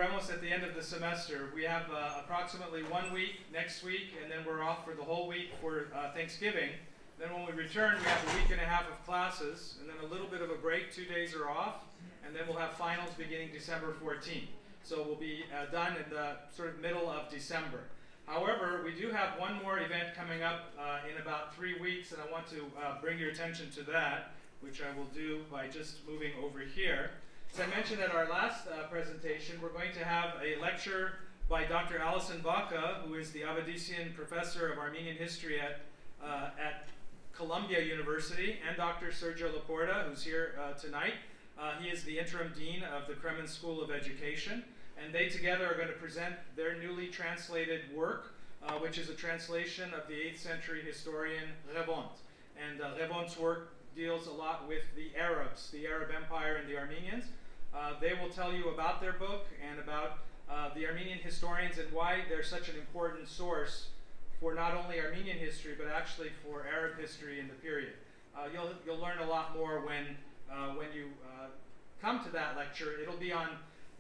we're almost at the end of the semester. We have approximately 1 week next week, and then we're off for the whole week for Thanksgiving. Then when we return, we have a week and a half of classes, and then a little bit of a break. 2 days are off, and then we'll have finals beginning December 14th. So we'll be done in the sort of middle of December. However, we do have one more event coming up in about 3 weeks, and I want to bring your attention to that, which I will do by just moving over here. As I mentioned at our last presentation, we're going to have a lecture by Dr. Alison Vaca, who is the Avadisian Professor of Armenian History at Columbia University, and Dr. Sergio Laporta, who's here tonight. He is the interim dean of the Kremen School of Education, and they together are going to present their newly translated work, which is a translation of the 8th century historian Revont. And Revont's work deals a lot with the Arabs, the Arab Empire and the Armenians. They will tell you about their book and about the Armenian historians and why they're such an important source for not only Armenian history, but actually for Arab history in the period. You'll learn a lot more when you come to that lecture. It'll be on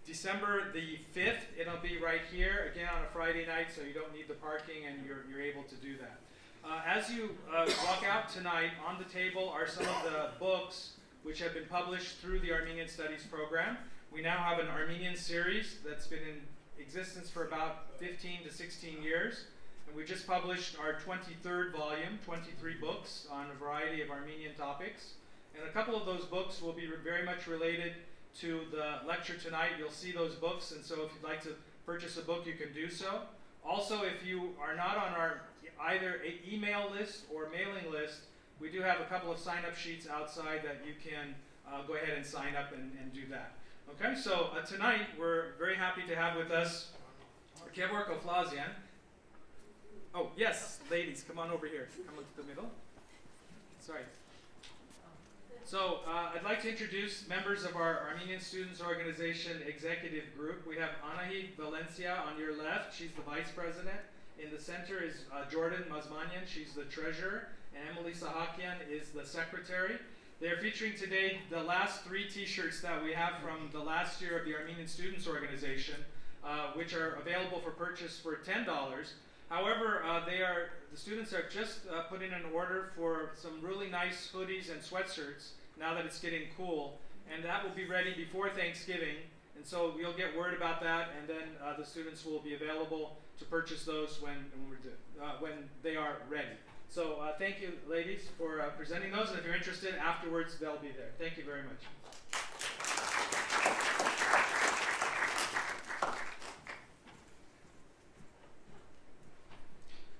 December the 5th. It'll be right here, again on a Friday night, so you don't need the parking and you're able to do that. As you walk out tonight, on the table are some of the books which have been published through the Armenian Studies program. We now have an Armenian series that's been in existence for about 15 to 16 years. And we just published our 23rd volume, 23 books on a variety of Armenian topics. And a couple of those books will be very much related to the lecture tonight. You'll see those books, and so if you'd like to purchase a book, you can do so. Also, if you are not on our either email list or mailing list, we do have a couple of sign-up sheets outside that you can go ahead and sign up and do that. Okay, so tonight we're very happy to have with us Kevork Oflazian. Oh, yes, ladies, come on over here. Come into the middle. Sorry. So I'd like to introduce members of our Armenian Students Organization Executive Group. We have Anahi Valencia on your left. She's the vice president. In the center is Jordan Mazmanian. She's the treasurer. And Emily Sahakian is the secretary. They're featuring today the last 3 t-shirts that we have from the last year of the Armenian Students Organization, which are available for purchase for $10. However, the students have just put in an order for some really nice hoodies and sweatshirts now that it's getting cool, and that will be ready before Thanksgiving, and so you'll get word about that, and then the students will be available to purchase those when they are ready. So thank you, ladies, for presenting those, and if you're interested, afterwards they'll be there. Thank you very much.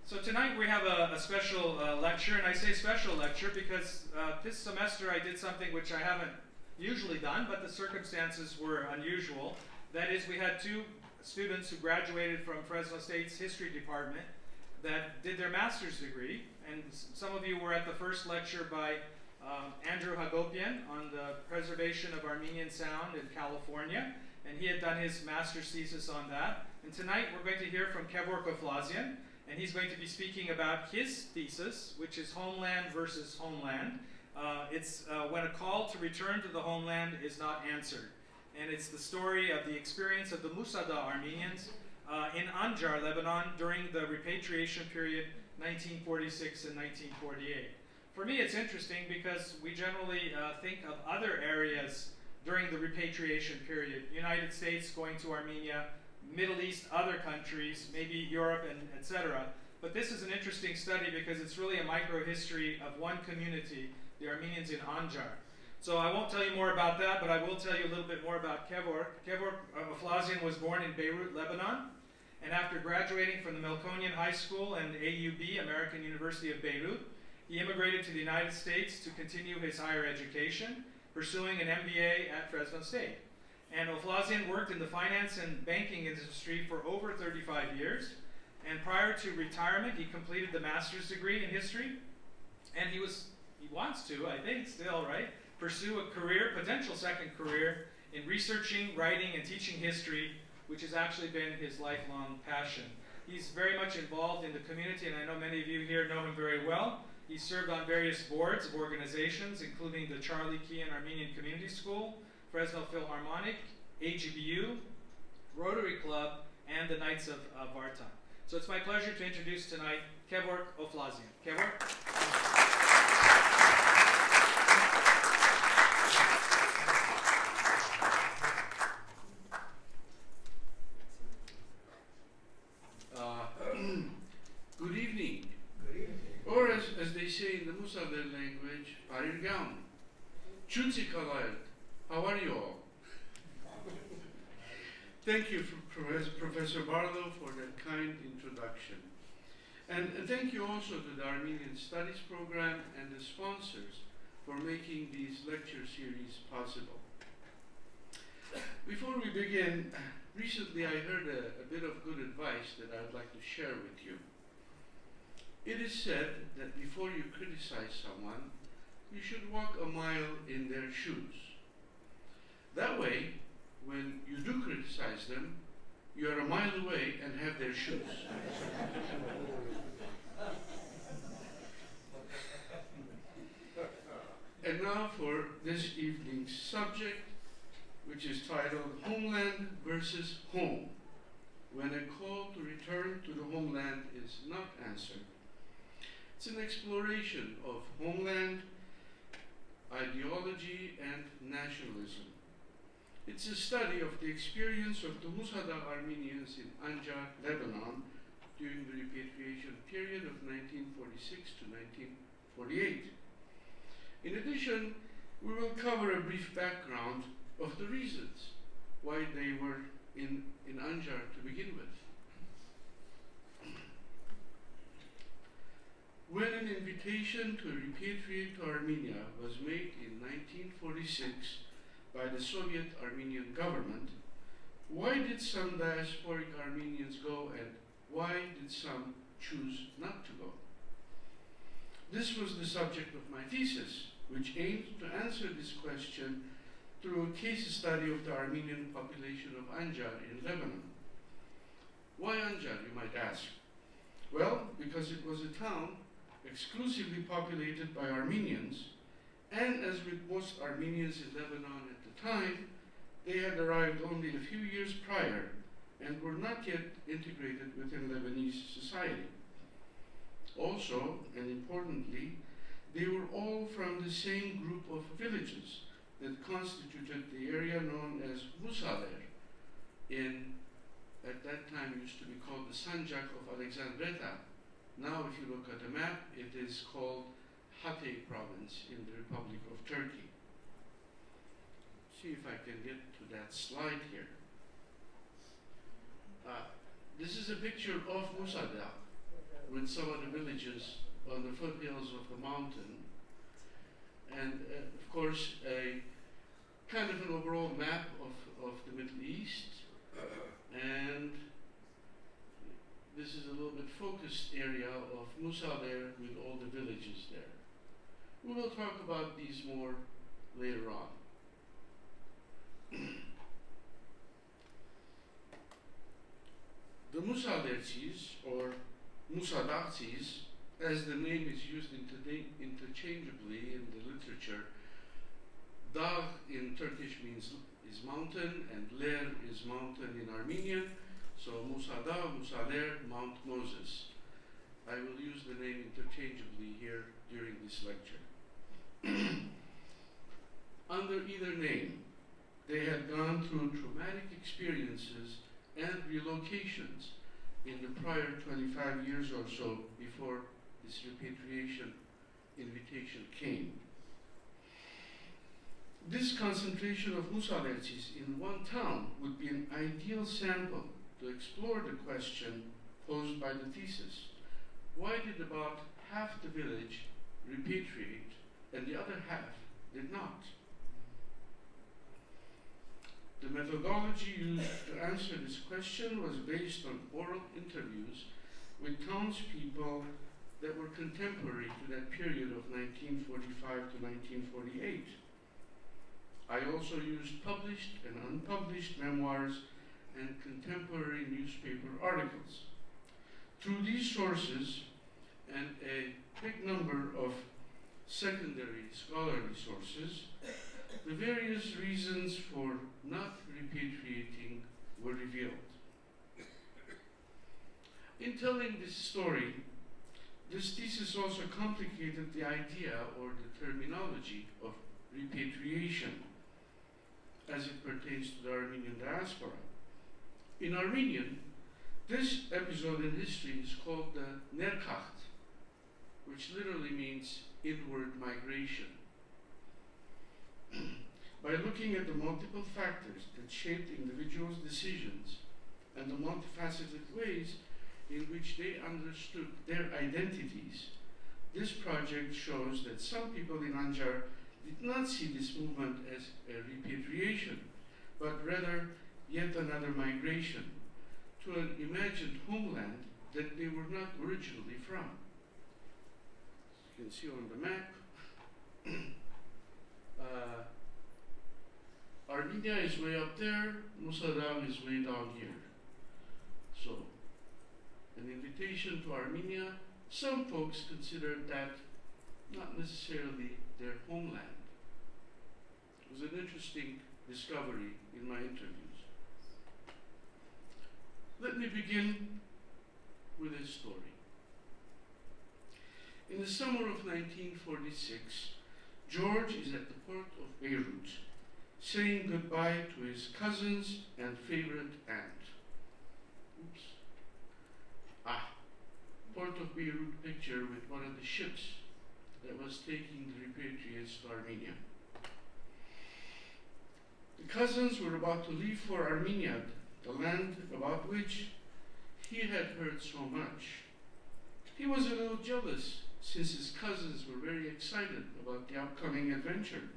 So tonight we have a special lecture, and I say special lecture because this semester I did something which I haven't usually done, but the circumstances were unusual. That is, we had 2 students who graduated from Fresno State's history department that did their master's degree, and some of you were at the first lecture by Andrew Hagopian on the preservation of Armenian sound in California, and he had done his master's thesis on that. And tonight we're going to hear from Kevork Oflazian, and he's going to be speaking about his thesis, which is Homeland versus Homeland. It's when a call to return to the homeland is not answered. And it's the story of the experience of the Musa Dagh Armenians in Anjar, Lebanon, during the repatriation period, 1946 and 1948. For me, it's interesting because we generally think of other areas during the repatriation period, United States going to Armenia, Middle East, other countries, maybe Europe, and etc. But this is an interesting study because it's really a micro-history of one community, the Armenians in Anjar. So I won't tell you more about that, but I will tell you a little bit more about Kevork. Kevork Oflazian was born in Beirut, Lebanon, and after graduating from the Melkonian High School and AUB, American University of Beirut, he immigrated to the United States to continue his higher education, pursuing an MBA at Fresno State. And Oflazian worked in the finance and banking industry for over 35 years. And prior to retirement, he completed the master's degree in history. And he wants to, I think, still, right, pursue a career, potential second career, in researching, writing, and teaching history, which has actually been his lifelong passion. He's very much involved in the community, and I know many of you here know him very well. He served on various boards of organizations, including the Charlie Kean Armenian Community School, Fresno Philharmonic, AGBU, Club and the Knights of Vartan. So it's my pleasure to introduce tonight Kevork Oflazian. Kevork? Good evening. Good evening. Or as they say in the Musa Dagh language, Parirgam. Chutsi Kalayat. How are you all? Thank you, Professor Barlow, for that kind introduction. And thank you also to the Armenian Studies Program and the sponsors for making these lecture series possible. Before we begin, recently I heard a bit of good advice that I'd like to share with you. It is said that before you criticize someone, you should walk a mile in their shoes. That way, when you do criticize them, you are a mile away and have their shoes. And now for this evening's subject, which is titled Homeland versus Home, when a call to return to the homeland is not answered. It's an exploration of homeland, ideology, and nationalism. It's a study of the experience of the Musa Dagh Armenians in Anjar, Lebanon, during the repatriation period of 1946 to 1948. In addition, we will cover a brief background of the reasons why they were in Anjar to begin with. When an invitation to repatriate to Armenia was made in 1946 by the Soviet Armenian government, why did some diasporic Armenians go and why did some choose not to go? This was the subject of my thesis, which aimed to answer this question through a case study of the Armenian population of Anjar in Lebanon. Why Anjar, you might ask? Well, because it was a town exclusively populated by Armenians, and as with most Armenians in Lebanon at the time, they had arrived only a few years prior and were not yet integrated within Lebanese society. Also, and importantly, they were all from the same group of villages that constituted the area known as Musa Dagh, at that time used to be called the Sanjak of Alexandretta. Now, if you look at the map, it is called Hatay province in the Republic of Turkey. See if I can get to that slide here. This is a picture of Musa Dagh with some of the villages on the foothills of the mountain. And of course, a kind of an overall map of the Middle East. And this is a little bit focused area of Musa there with all the villages there. We will talk about these more later on. The Musa Daghs, or Musa Daghs, as the name is used interchangeably in the literature, Dagh in Turkish means is mountain, and Ler is mountain in Armenian. So Musa Dagh, Musa Ler, Mount Moses. I will use the name interchangeably here during this lecture. Under either name, they had gone through traumatic experiences and relocations in the prior 25 years or so before this repatriation invitation came. This concentration of Musa Daghs in one town would be an ideal sample to explore the question posed by the thesis. Why did about half the village repatriate and the other half did not? The methodology used to answer this question was based on oral interviews with townspeople that were contemporary to that period of 1945 to 1948. I also used published and unpublished memoirs and contemporary newspaper articles. Through these sources and a big number of secondary scholarly sources, the various reasons for not repatriating were revealed. In telling this story, this thesis also complicated the idea or the terminology of repatriation as it pertains to the Armenian diaspora. In Armenian, this episode in history is called the Nerkakht, which literally means inward migration. By looking at the multiple factors that shaped individuals' decisions and the multifaceted ways in which they understood their identities, this project shows that some people in Anjar did not see this movement as a repatriation, but rather yet another migration to an imagined homeland that they were not originally from. As you can see on the map, Armenia is way up there, Musa Dagh is way down here. So, an invitation to Armenia, some folks consider that not necessarily their homeland. It was an interesting discovery in my interviews. Let me begin with a story. In the summer of 1946, George is at the port of Beirut, saying goodbye to his cousins and favorite aunt. Oops. Port of Beirut picture with one of the ships that was taking the repatriates to Armenia. The cousins were about to leave for Armenia, the land about which he had heard so much. He was a little jealous since his cousins were very excited about the upcoming adventure.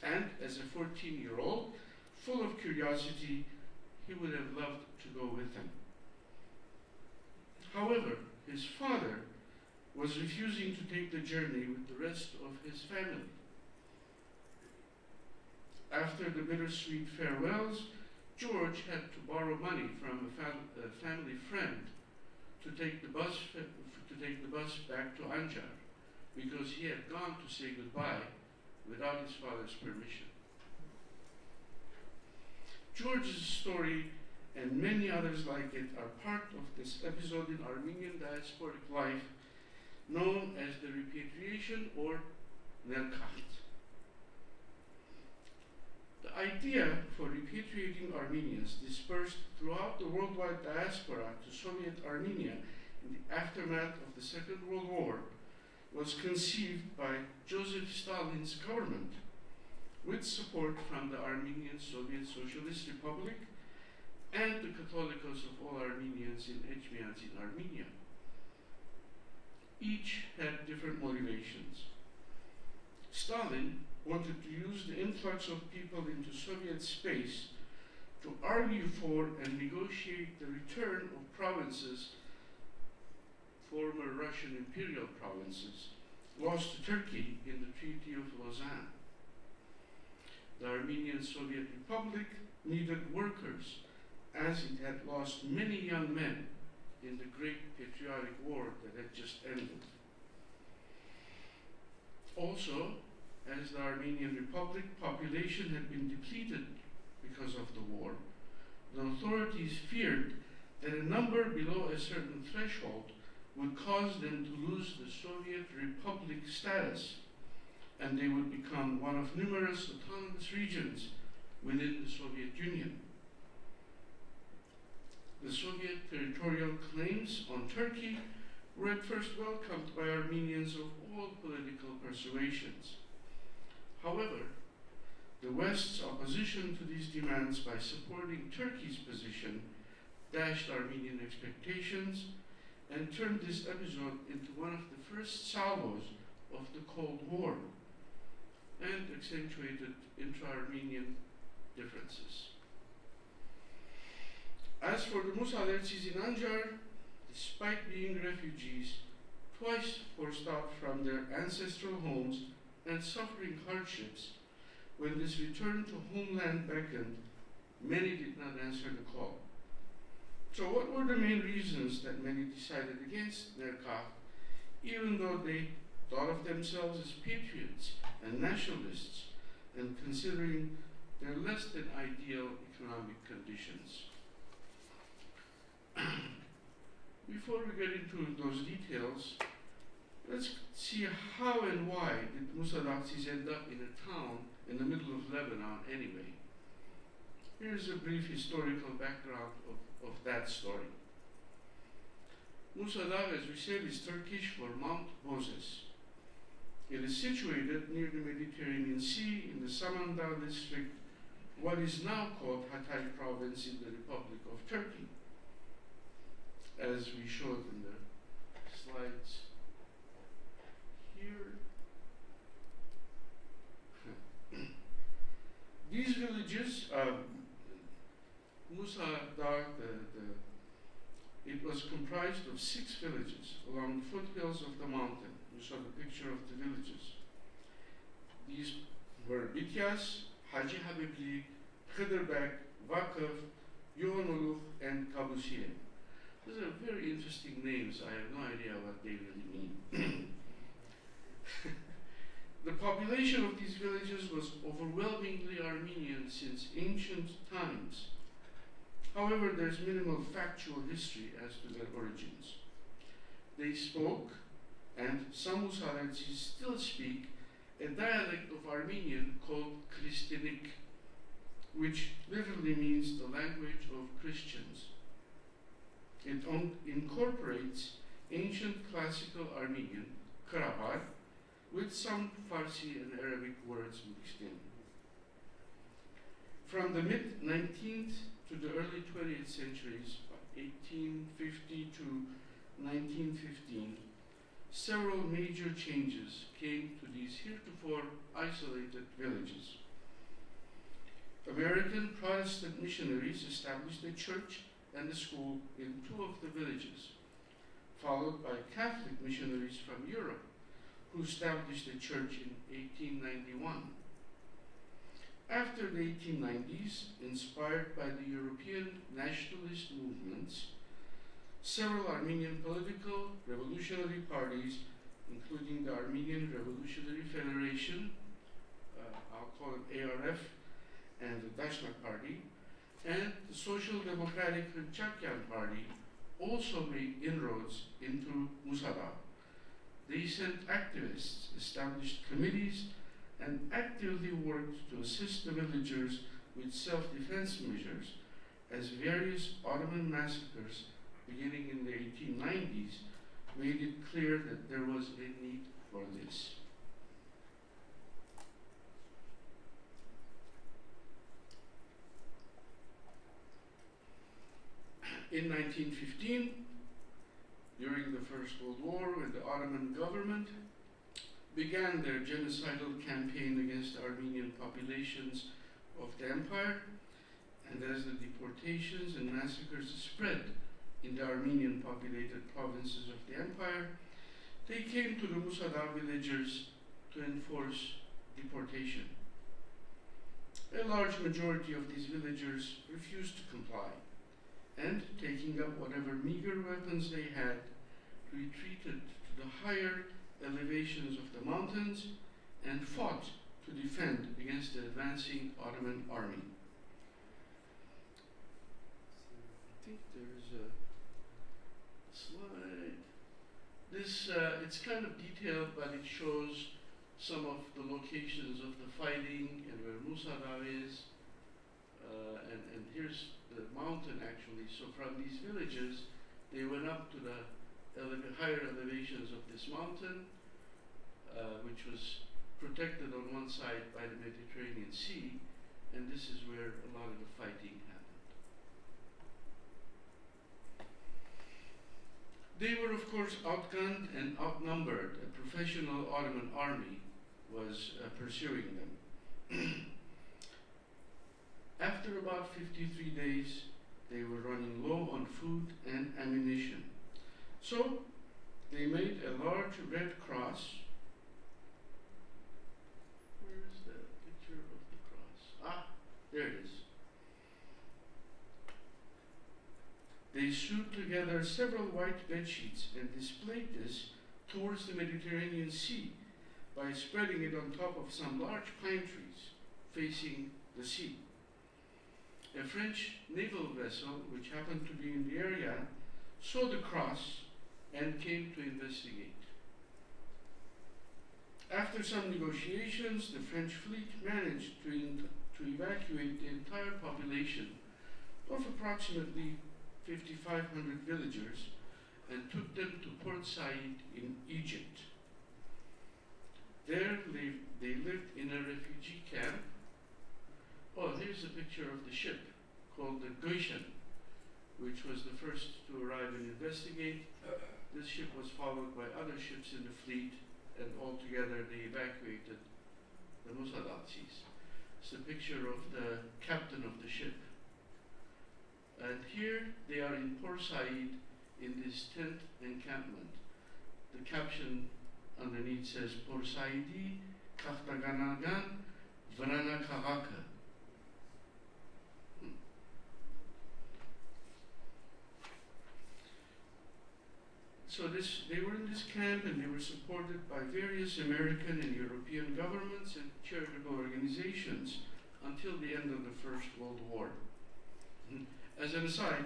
And as a 14-year-old, full of curiosity, he would have loved to go with them. However, his father was refusing to take the journey with the rest of his family. After the bittersweet farewells, George had to borrow money from a family friend to take the bus back to Anjar, because he had gone to say goodbye without his father's permission. George's story and many others like it are part of this episode in Armenian diasporic life known as the repatriation or Nerkakht. The idea for repatriating Armenians dispersed throughout the worldwide diaspora to Soviet Armenia in the aftermath of the Second World War was conceived by Joseph Stalin's government with support from the Armenian Soviet Socialist Republic and the Catholicos of all Armenians in Echmiadzin in Armenia. Each had different motivations. Stalin wanted to use the influx of people into Soviet space to argue for and negotiate the return of provinces, former Russian imperial provinces, lost to Turkey in the Treaty of Lausanne. The Armenian Soviet Republic needed workers, as it had lost many young men in the Great Patriotic War that had just ended. Also, as the Armenian Republic population had been depleted because of the war, the authorities feared that a number below a certain threshold would cause them to lose the Soviet Republic status, and they would become one of numerous autonomous regions within the Soviet Union. The Soviet territorial claims on Turkey were at first welcomed by Armenians of all political persuasions. However, the West's opposition to these demands by supporting Turkey's position dashed Armenian expectations and turned this episode into one of the first salvos of the Cold War and accentuated intra-Armenian differences. As for the Musa Dagh in Anjar, despite being refugees, twice forced out from their ancestral homes and suffering hardships, when this return to homeland beckoned, many did not answer the call. So what were the main reasons that many decided against Nerkakht, even though they thought of themselves as patriots and nationalists, and considering their less than ideal economic conditions? We before we get into those details, let's see how and why did Musa Dagh end up in a town in the middle of Lebanon anyway. Here's a brief historical background of that story. Musa Dagh, as we said, is Turkish for Mount Moses. It is situated near the Mediterranean Sea in the Samandağ district, what is now called Hatay province in the Republic of Turkey, as we showed in the slides here. These villages, Musa Dagh, it was comprised of 6 villages along the foothills of the mountain. You saw the picture of the villages. These were Bityas, Hacı Habibli, Khıdırbek, Vakıf, Yoğunuluk, and Kabusiye. Those are very interesting names. I have no idea what they really mean. The population of these villages was overwhelmingly Armenian since ancient times. However, there's minimal factual history as to their origins. They spoke, and some Musadarci still speak, a dialect of Armenian called Kristinik, which literally means the language of Christians. It incorporates ancient classical Armenian, Karabar, with some Farsi and Arabic words mixed in. From the mid-19th to the early 20th centuries, 1850 to 1915, several major changes came to these heretofore isolated villages. American Protestant missionaries established a church and a school in 2 of the villages, followed by Catholic missionaries from Europe, who established a church in 1891. After the 1890s, inspired by the European nationalist movements, several Armenian political revolutionary parties, including the Armenian Revolutionary Federation, I'll call it ARF, and the Dashnak Party, and the Social Democratic Hırçakyan Party, also made inroads into Musa Dagh. They sent activists, established committees, and actively worked to assist the villagers with self-defense measures, as various Ottoman massacres beginning in the 1890s made it clear that there was a need for this. In 1915, during the First World War, when the Ottoman government began their genocidal campaign against the Armenian populations of the empire, and as the deportations and massacres spread in the Armenian populated provinces of the empire, they came to the Musa Dagh villagers to enforce deportation. A large majority of these villagers refused to comply, and taking up whatever meager weapons they had, retreated to the higher elevations of the mountains and fought to defend against the advancing Ottoman army. I think there's a slide. This, it's kind of detailed, but it shows some of the locations of the fighting and where Musa Dagh is. And here's the mountain actually. So from these villages, they went up to the higher elevations of this mountain, which was protected on one side by the Mediterranean Sea, and this is where a lot of the fighting happened. They were, of course, outgunned and outnumbered. A professional Ottoman army was pursuing them. After about 53 days, they were running low on food and ammunition. So they made a large red cross. Where is the picture of the cross? Ah, there it is. They sewed together several white bed sheets and displayed this towards the Mediterranean Sea by spreading it on top of some large pine trees facing the sea. A French naval vessel, which happened to be in the area, saw the cross and came to investigate. After some negotiations, the French fleet managed to evacuate the entire population of approximately 5,500 villagers and took them to Port Said in Egypt. There they lived in a refugee camp. Oh, here's a picture of the ship called the Goshen, which was the first to arrive and investigate. This ship was followed by other ships in the fleet, and altogether they evacuated the Musa Dagh. It's a picture of the captain of the ship. And here they are in Port Said in this tent encampment. The caption underneath says, Port Saidi Kaftaganagan Vrana Kahaka. So they were in this camp, and they were supported by various American and European governments and charitable organizations until the end of the First World War. As an aside,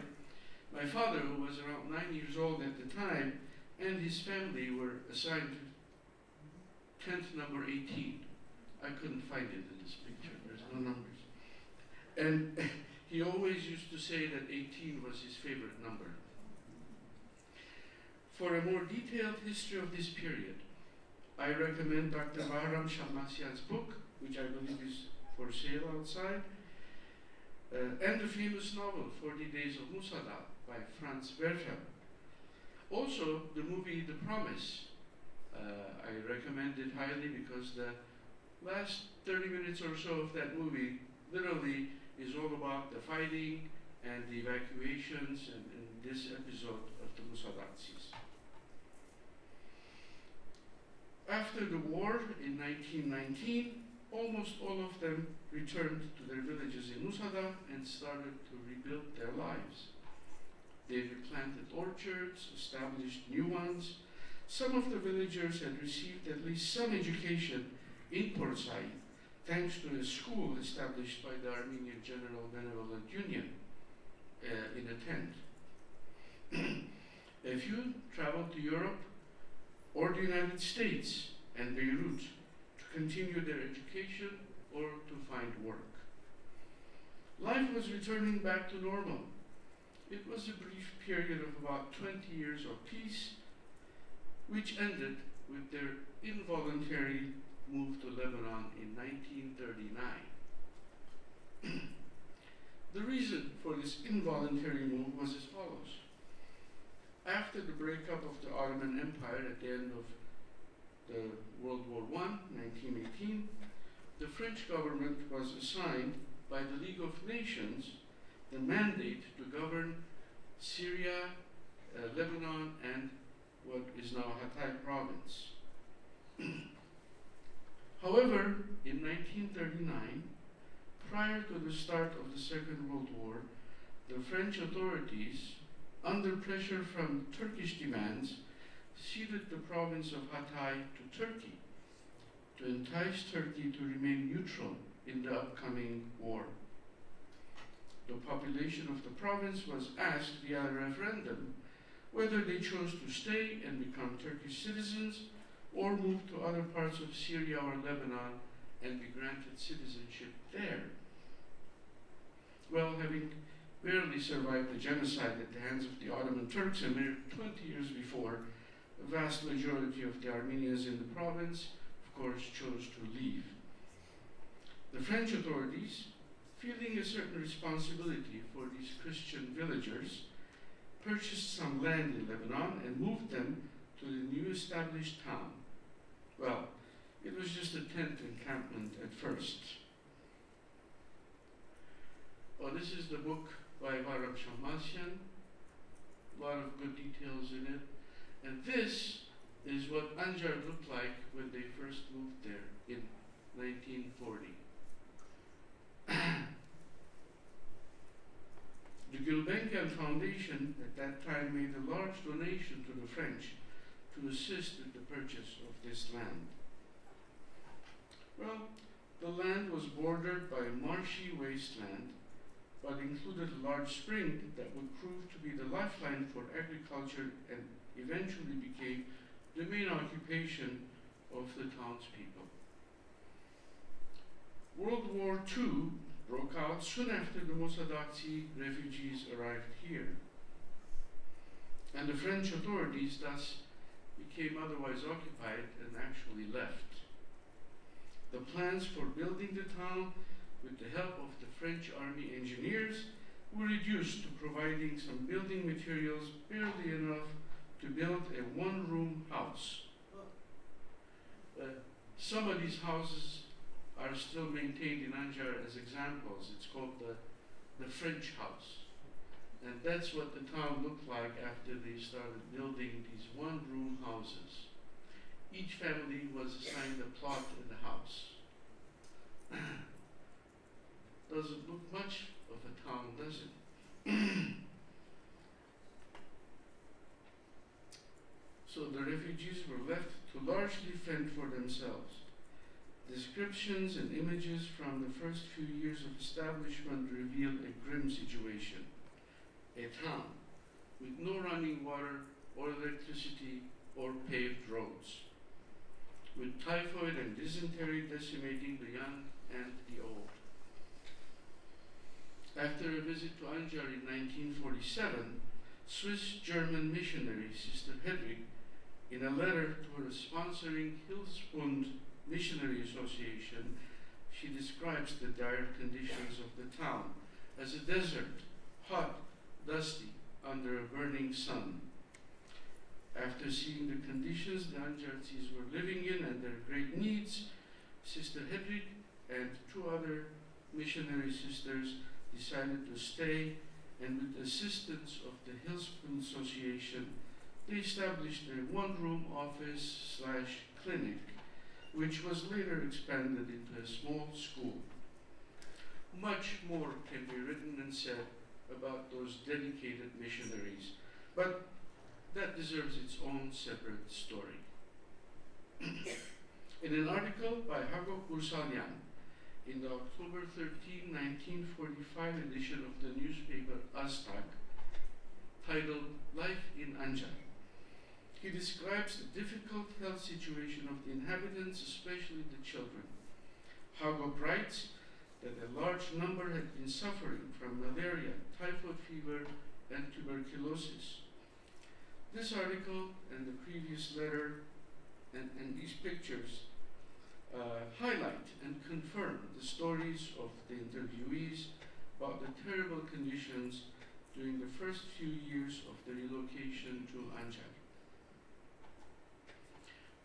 my father, who was around 9 years old at the time, and his family were assigned to tent number 18. I couldn't find it in this picture, there's no numbers. And he always used to say that 18 was his favorite number. For a more detailed history of this period, I recommend Dr. Bahram Shamasian's book, which I believe is for sale outside, and the famous novel 40 Days of Musa Dagh by Franz Werfel. Also, the movie The Promise. I recommend it highly because the last 30 minutes or so of that movie literally is all about the fighting and the evacuations and this episode of the Musa Dagh. After the war in 1919, almost all of them returned to their villages in Musa Dagh and started to rebuild their lives. They replanted orchards, established new ones. Some of the villagers had received at least some education in Port Said, thanks to a school established by the Armenian General Benevolent Union in a tent. A few traveled to Europe or the United States and Beirut to continue their education or to find work. Life was returning back to normal. It was a brief period of about 20 years of peace, which ended with their involuntary move to Lebanon in 1939. The reason for this involuntary move was as follows. After the breakup of the Ottoman Empire at the end of the World War I, 1918, the French government was assigned by the League of Nations the mandate to govern Syria, Lebanon, and what is now Hatay province. However, in 1939, prior to the start of the Second World War, the French authorities, under pressure from Turkish demands, ceded the province of Hatay to Turkey to entice Turkey to remain neutral in the upcoming war. The population of the province was asked via a referendum whether they chose to stay and become Turkish citizens or move to other parts of Syria or Lebanon and be granted citizenship there. Well, having barely survived the genocide at the hands of the Ottoman Turks a mere 20 years before, the vast majority of the Armenians in the province, of course, chose to leave. The French authorities, feeling a certain responsibility for these Christian villagers, purchased some land in Lebanon and moved them to the new established town. Well, it was just a tent encampment at first. Oh, this is the book by Bahram Shamasian. A lot of good details in it. And this is what Anjar looked like when they first moved there in 1940. The Gulbenkian Foundation at that time made a large donation to the French to assist with the purchase of this land. Well, the land was bordered by marshy wasteland but included a large spring that would prove to be the lifeline for agriculture and eventually became the main occupation of the townspeople. World War II broke out soon after the Musa Dagh refugees arrived here, and the French authorities thus became otherwise occupied and actually left. The plans for building the town with the help of the French army engineers were reduced to providing some building materials barely enough to build a one-room house. Some of these houses are still maintained in Anjar as examples. It's called the French house. And that's what the town looked like after they started building these one-room houses. Each family was assigned a plot in the house. Doesn't look much of a town, does it? So the refugees were left to largely fend for themselves. Descriptions and images from the first few years of establishment reveal a grim situation. A town with no running water or electricity or paved roads, with typhoid and dysentery decimating the young and the old. After a visit to Anjar in 1947, Swiss-German missionary Sister Hedwig, in a letter to her sponsoring Hilfsbund Missionary Association, she describes the dire conditions of the town as a desert, hot, dusty, under a burning sun. After seeing the conditions the Anjartis were living in and their great needs, Sister Hedwig and two other missionary sisters decided to stay, and with the assistance of the Hilfsbund Association, they established a one-room office/clinic, which was later expanded into a small school. Much more can be written and said about those dedicated missionaries, but that deserves its own separate story. In an article by Kevork Oflazian in the October 13, 1945 edition of the newspaper Aztag, titled Life in Anjar, he describes the difficult health situation of the inhabitants, especially the children. Kevork writes that a large number had been suffering from malaria, typhoid fever, and tuberculosis. This article and the previous letter and these pictures highlight and confirm the stories of the interviewees about the terrible conditions during the first few years of the relocation to Anjar.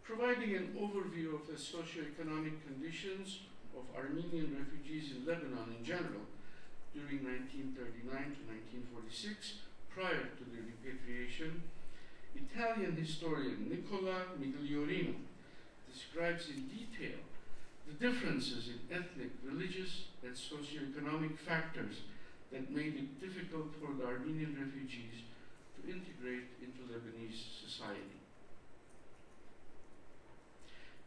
Providing an overview of the socioeconomic conditions of Armenian refugees in Lebanon in general during 1939 to 1946, prior to the repatriation, Italian historian Nicola Migliorino describes in detail the differences in ethnic, religious, and socioeconomic factors that made it difficult for the Armenian refugees to integrate into Lebanese society.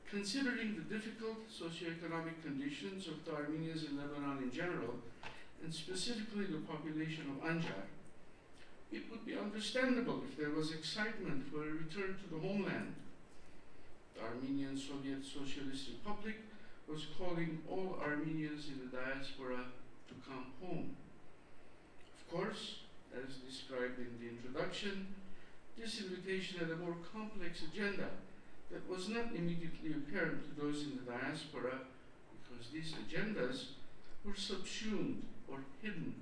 Considering the difficult socioeconomic conditions of the Armenians in Lebanon in general, and specifically the population of Anjar, it would be understandable if there was excitement for a return to the homeland. The Armenian Soviet Socialist Republic was calling all Armenians in the diaspora to come home. Of course, as described in the introduction, this invitation had a more complex agenda that was not immediately apparent to those in the diaspora, because these agendas were subsumed or hidden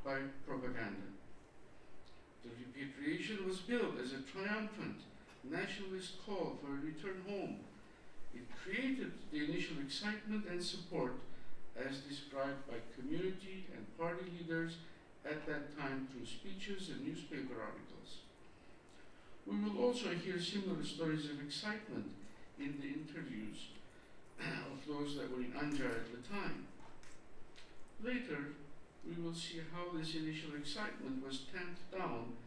by propaganda. The repatriation was billed as a triumphant nationalist call for a return home. It created the initial excitement and support as described by community and party leaders at that time through speeches and newspaper articles. We will also hear similar stories of excitement in the interviews of those that were in Anjar at the time. Later, we will see how this initial excitement was tamped down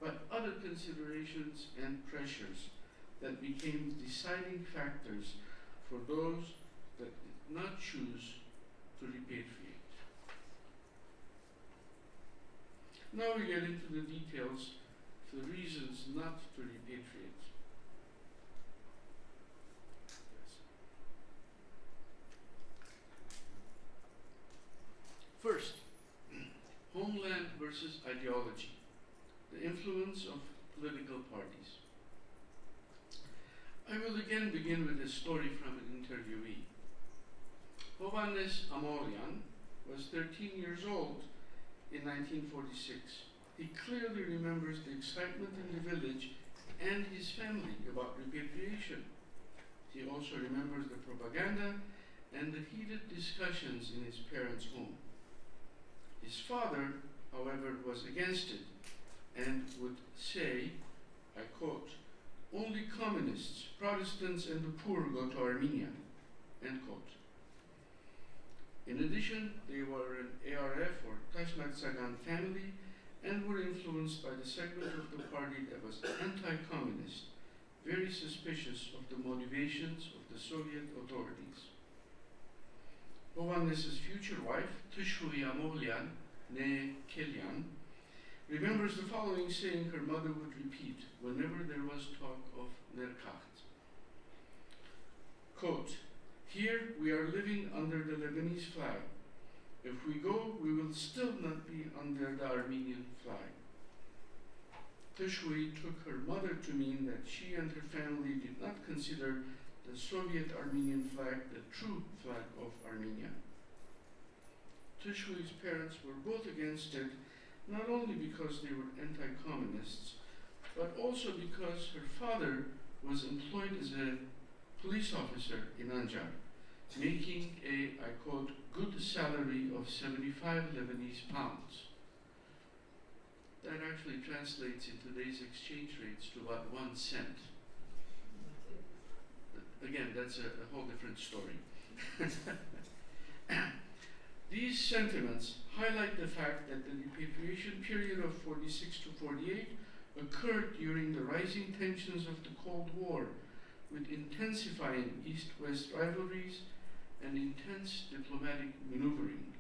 by other considerations and pressures that became deciding factors for those that did not choose to repatriate. Now we get into the details of the reasons not to repatriate. First, Homeland versus ideology, the influence of political parties. I will again begin with a story from an interviewee. Kevork Oflazian was 13 years old in 1946. He clearly remembers the excitement in the village and his family about repatriation. He also remembers the propaganda and the heated discussions in his parents' home. His father, however, was against it and would say, I quote, "Only communists, Protestants, and the poor go to Armenia," end quote. In addition, they were an ARF or Tashnaktsagan family and were influenced by the segment of the party that was anti-communist, very suspicious of the motivations of the Soviet authorities. Kevork's future wife, Tshuvia ne Kelyan, remembers the following saying her mother would repeat whenever there was talk of Nerkakht. Quote, "Here we are living under the Lebanese flag. If we go, we will still not be under the Armenian flag." Tshuvia took her mother to mean that she and her family did not consider the Soviet Armenian flag the true flag of Armenia. Tshuvi's parents were both against it, not only because they were anti-communists, but also because her father was employed as a police officer in Anjar, making a, I quote, "good salary of 75 Lebanese pounds." That actually translates in today's exchange rates to about 1 cent. Again, that's a whole different story. These sentiments highlight the fact that the repatriation period of 46 to 48 occurred during the rising tensions of the Cold War, with intensifying East-West rivalries and intense diplomatic maneuvering.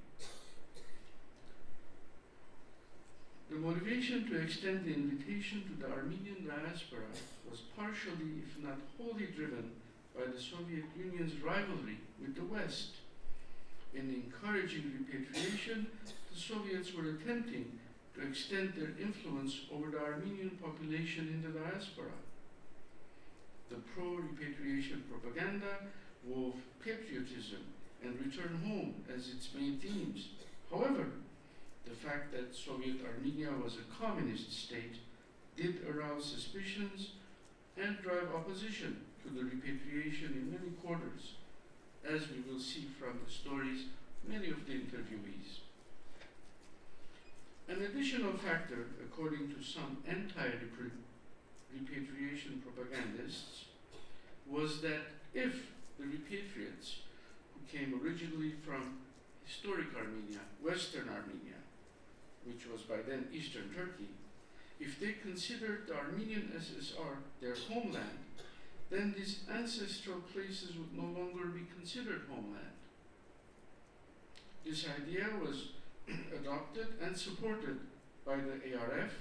The motivation to extend the invitation to the Armenian diaspora was partially, if not wholly, driven by the Soviet Union's rivalry with the West. In encouraging repatriation, the Soviets were attempting to extend their influence over the Armenian population in the diaspora. The pro-repatriation propaganda wove patriotism and return home as its main themes. However, the fact that Soviet Armenia was a communist state did arouse suspicions and drive opposition to the repatriation in many quarters, as we will see from the stories of many of the interviewees. An additional factor, according to some anti-repatriation propagandists, was that if the repatriates, who came originally from historic Armenia, Western Armenia, which was by then Eastern Turkey, if they considered the Armenian SSR their homeland, then these ancestral places would no longer be considered homeland. This idea was adopted and supported by the ARF,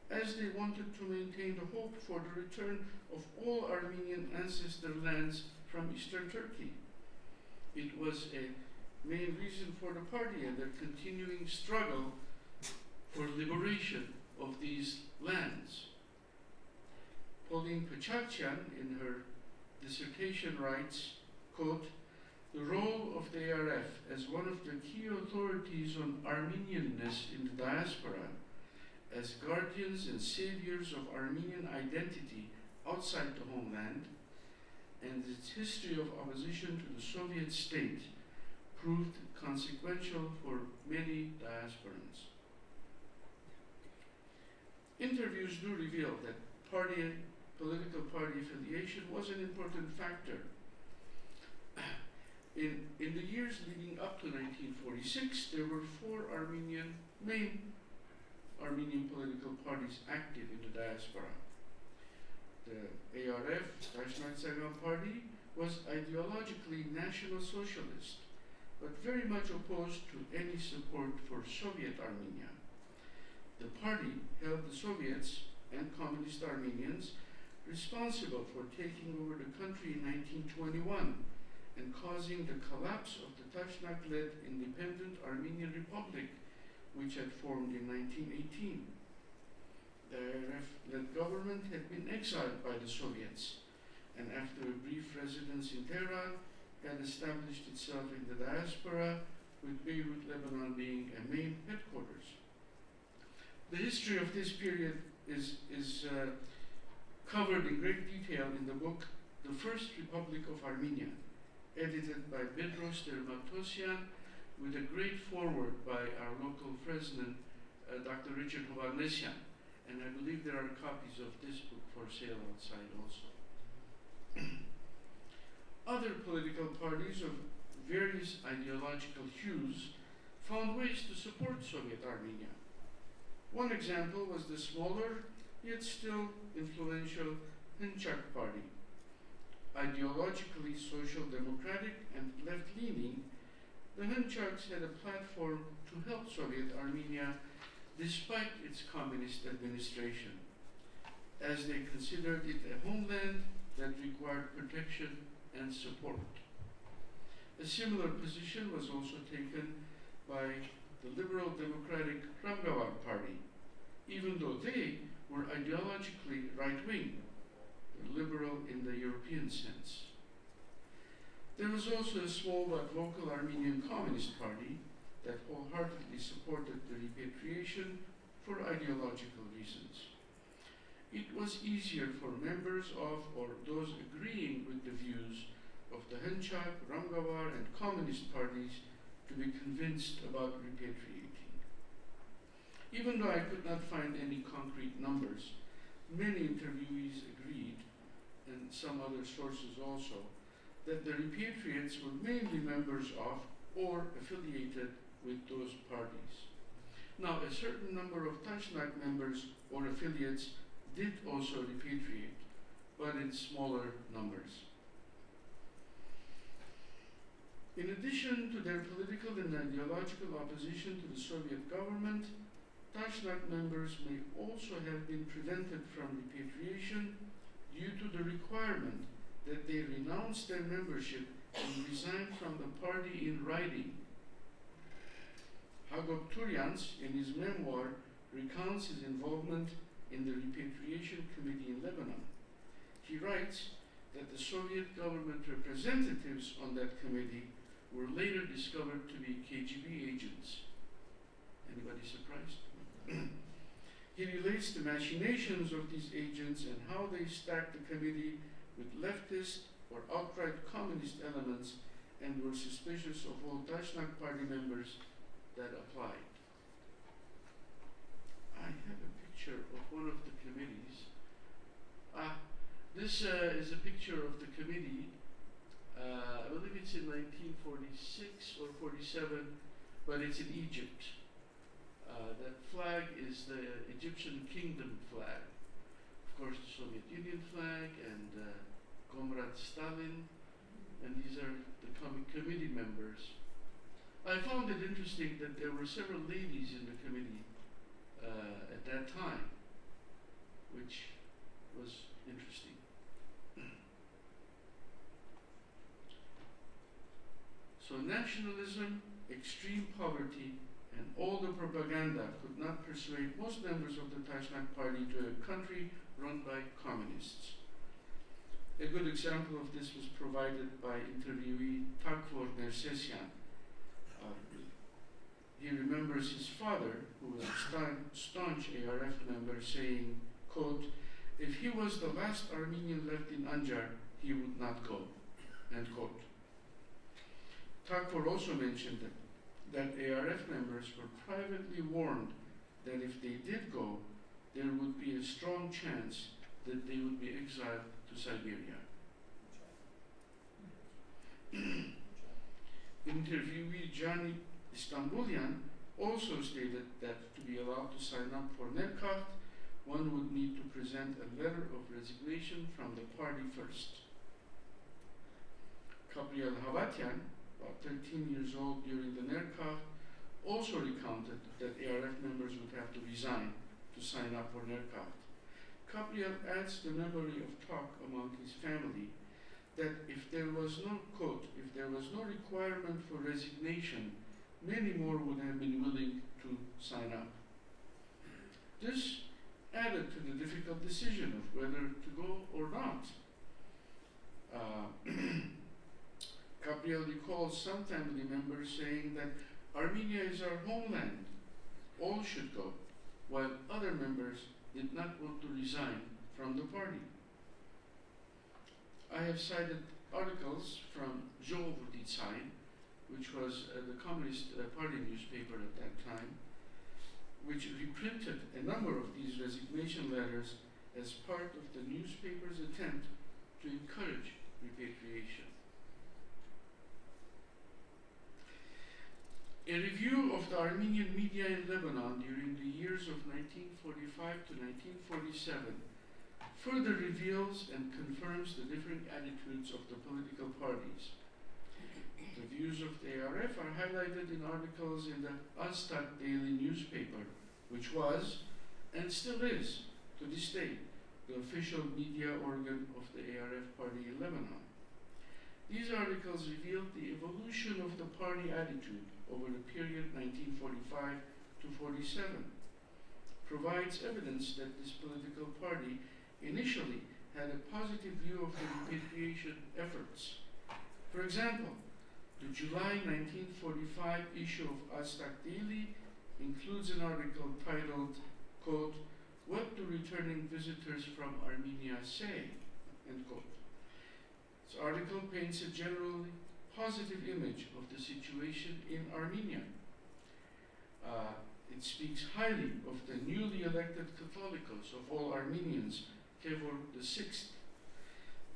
as they wanted to maintain the hope for the return of all Armenian ancestor lands from Eastern Turkey. It was a main reason for the party and their continuing struggle for liberation of these lands. Pauline Pachakyan, in her dissertation, writes, quote, "The role of the ARF as one of the key authorities on Armenianness in the diaspora, as guardians and saviors of Armenian identity outside the homeland, and its history of opposition to the Soviet state proved consequential for many diasporans." Interviews do reveal that political party affiliation was an important factor. In the years leading up to 1946, there were 4 main Armenian political parties active in the diaspora. The ARF, Tashnaktsagan Party, was ideologically National Socialist, but very much opposed to any support for Soviet Armenia. The party held the Soviets and communist Armenians responsible for taking over the country in 1921 and causing the collapse of the Tashnak-led independent Armenian Republic, which had formed in 1918. The ARF-led government had been exiled by the Soviets, and after a brief residence in Tehran, had established itself in the diaspora, with Beirut, Lebanon being a main headquarters. The history of this period is covered in great detail in the book The First Republic of Armenia, edited by Bedros Dermatosian, with a great foreword by our local Fresno, Dr. Richard Oflazian, and I believe there are copies of this book for sale outside also. Other political parties of various ideological hues found ways to support Soviet Armenia. One example was the smaller, yet still influential Hınçak Party. Ideologically social democratic and left-leaning, the Hınçaks had a platform to help Soviet Armenia despite its communist administration, as they considered it a homeland that required protection and support. A similar position was also taken by the liberal democratic Ramgavar Party, even though they were ideologically right-wing, liberal in the European sense. There was also a small but local Armenian Communist Party that wholeheartedly supported the repatriation for ideological reasons. It was easier for members of, or those agreeing with the views of the Hınçak, Ramgavar, and Communist parties to be convinced about repatriating. Even though I could not find any concrete numbers, many interviewees agreed, and some other sources also, that the repatriates were mainly members of or affiliated with those parties. Now, a certain number of Tashnak members or affiliates did also repatriate, but in smaller numbers. In addition to their political and ideological opposition to the Soviet government, Tashnak members may also have been prevented from repatriation due to the requirement that they renounce their membership and resign from the party in writing. Hagop Turyans, in his memoir, recounts his involvement in the repatriation committee in Lebanon. He writes that the Soviet government representatives on that committee were later discovered to be KGB agents. Anybody surprised? He relates the machinations of these agents and how they stacked the committee with leftist or outright communist elements and were suspicious of all Tashnak party members that applied. I have a picture of one of the committees. This is a picture of the committee. I believe it's in 1946 or 47, but it's in Egypt. That flag is the Egyptian kingdom flag. Of course, the Soviet Union flag and Comrade Stalin, and these are the committee members. I found it interesting that there were several ladies in the committee at that time, which was interesting. So nationalism, extreme poverty, and all the propaganda could not persuade most members of the Tashnak party to a country run by communists. A good example of this was provided by interviewee Kevork Oflazian. He remembers his father, who was a staunch ARF member, saying, quote, "If he was the last Armenian left in Anjar, he would not go," end quote. Kevork also mentioned that ARF members were privately warned that if they did go, there would be a strong chance that they would be exiled to Siberia. Interviewee Gianni Istanbulian also stated that to be allowed to sign up for Nerkakht, one would need to present a letter of resignation from the party first. Gabriel Havatian, about 13 years old during the Nerkakht, also recounted that ARF members would have to resign to sign up for Nerkakht. Gabriel adds the memory of talk among his family that if there was no, quote, if there was no requirement for resignation, many more would have been willing to sign up. This added to the difficult decision of whether to go or not. Gabriel recalls some family members saying that Armenia is our homeland, all should go, while other members did not want to resign from the party. I have cited articles from Zhovoditzai, which was the Communist Party newspaper at that time, which reprinted a number of these resignation letters as part of the newspaper's attempt to encourage repatriation. A review of the Armenian media in Lebanon during the years of 1945 to 1947 further reveals and confirms the different attitudes of the political parties. The views of the ARF are highlighted in articles in the Aztak daily newspaper, which was, and still is, to this day, the official media organ of the ARF party in Lebanon. These articles revealed the evolution of the party attitude over the period 1945 to 47, provides evidence that this political party initially had a positive view of the repatriation efforts. For example, the July 1945 issue of Aztak Daily includes an article titled, quote, "What do returning visitors from Armenia say?" end quote. This article paints a generally positive image of the situation in Armenia. It speaks highly of the newly elected Catholicos of all Armenians, Kevork VI.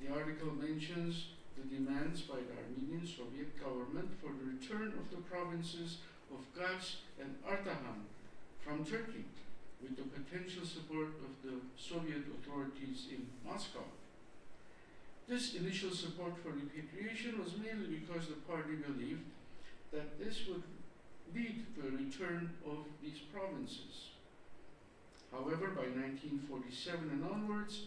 The article mentions the demands by the Armenian Soviet government for the return of the provinces of Kars and Ardahan from Turkey, with the potential support of the Soviet authorities in Moscow. This initial support for repatriation was mainly because the party believed that this would lead to a return of these provinces. However, by 1947 and onwards,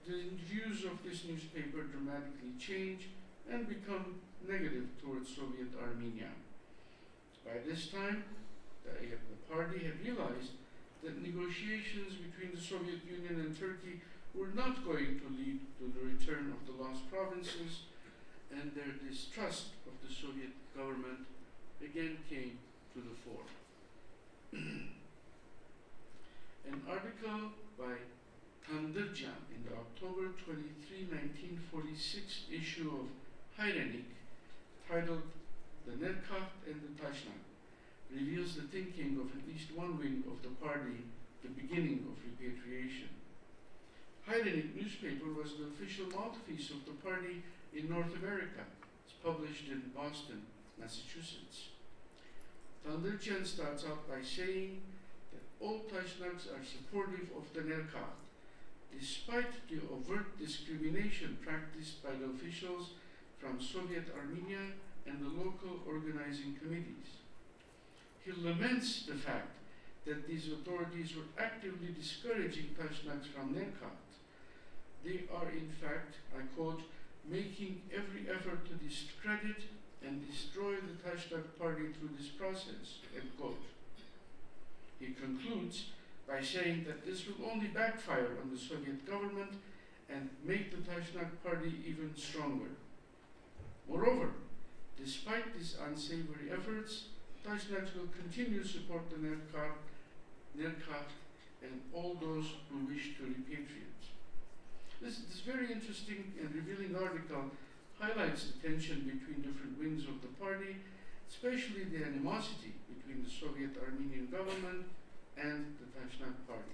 the views of this newspaper dramatically change and become negative towards Soviet Armenia. By this time, the party had realized that negotiations between the Soviet Union and Turkey were not going to lead to the return of the lost provinces, and their distrust of the Soviet government again came to the fore. An article by Tandırcan in the October 23, 1946 issue of Hayrenik, titled "The Nerkakht and the Tashnakht," reveals the thinking of at least one wing of the party, the beginning of repatriation. Hayrenik newspaper was the official mouthpiece of the party in North America. It's published in Boston, Massachusetts. Tandırcan starts out by saying that all Tashnaks are supportive of the Nerkakht, despite the overt discrimination practiced by the officials from Soviet Armenia and the local organizing committees. He laments the fact that these authorities were actively discouraging Tashnaks from Nerkakht. They are, in fact, I quote, "making every effort to discredit and destroy the Tashnak party through this process," end quote. He concludes by saying that this will only backfire on the Soviet government and make the Tashnak party even stronger. Moreover, despite these unsavory efforts, Tashnaks will continue to support the Nerkakht and all those who wish to repatriate. This very interesting and revealing article highlights the tension between different wings of the party, especially the animosity between the Soviet Armenian government and the Tashnak party.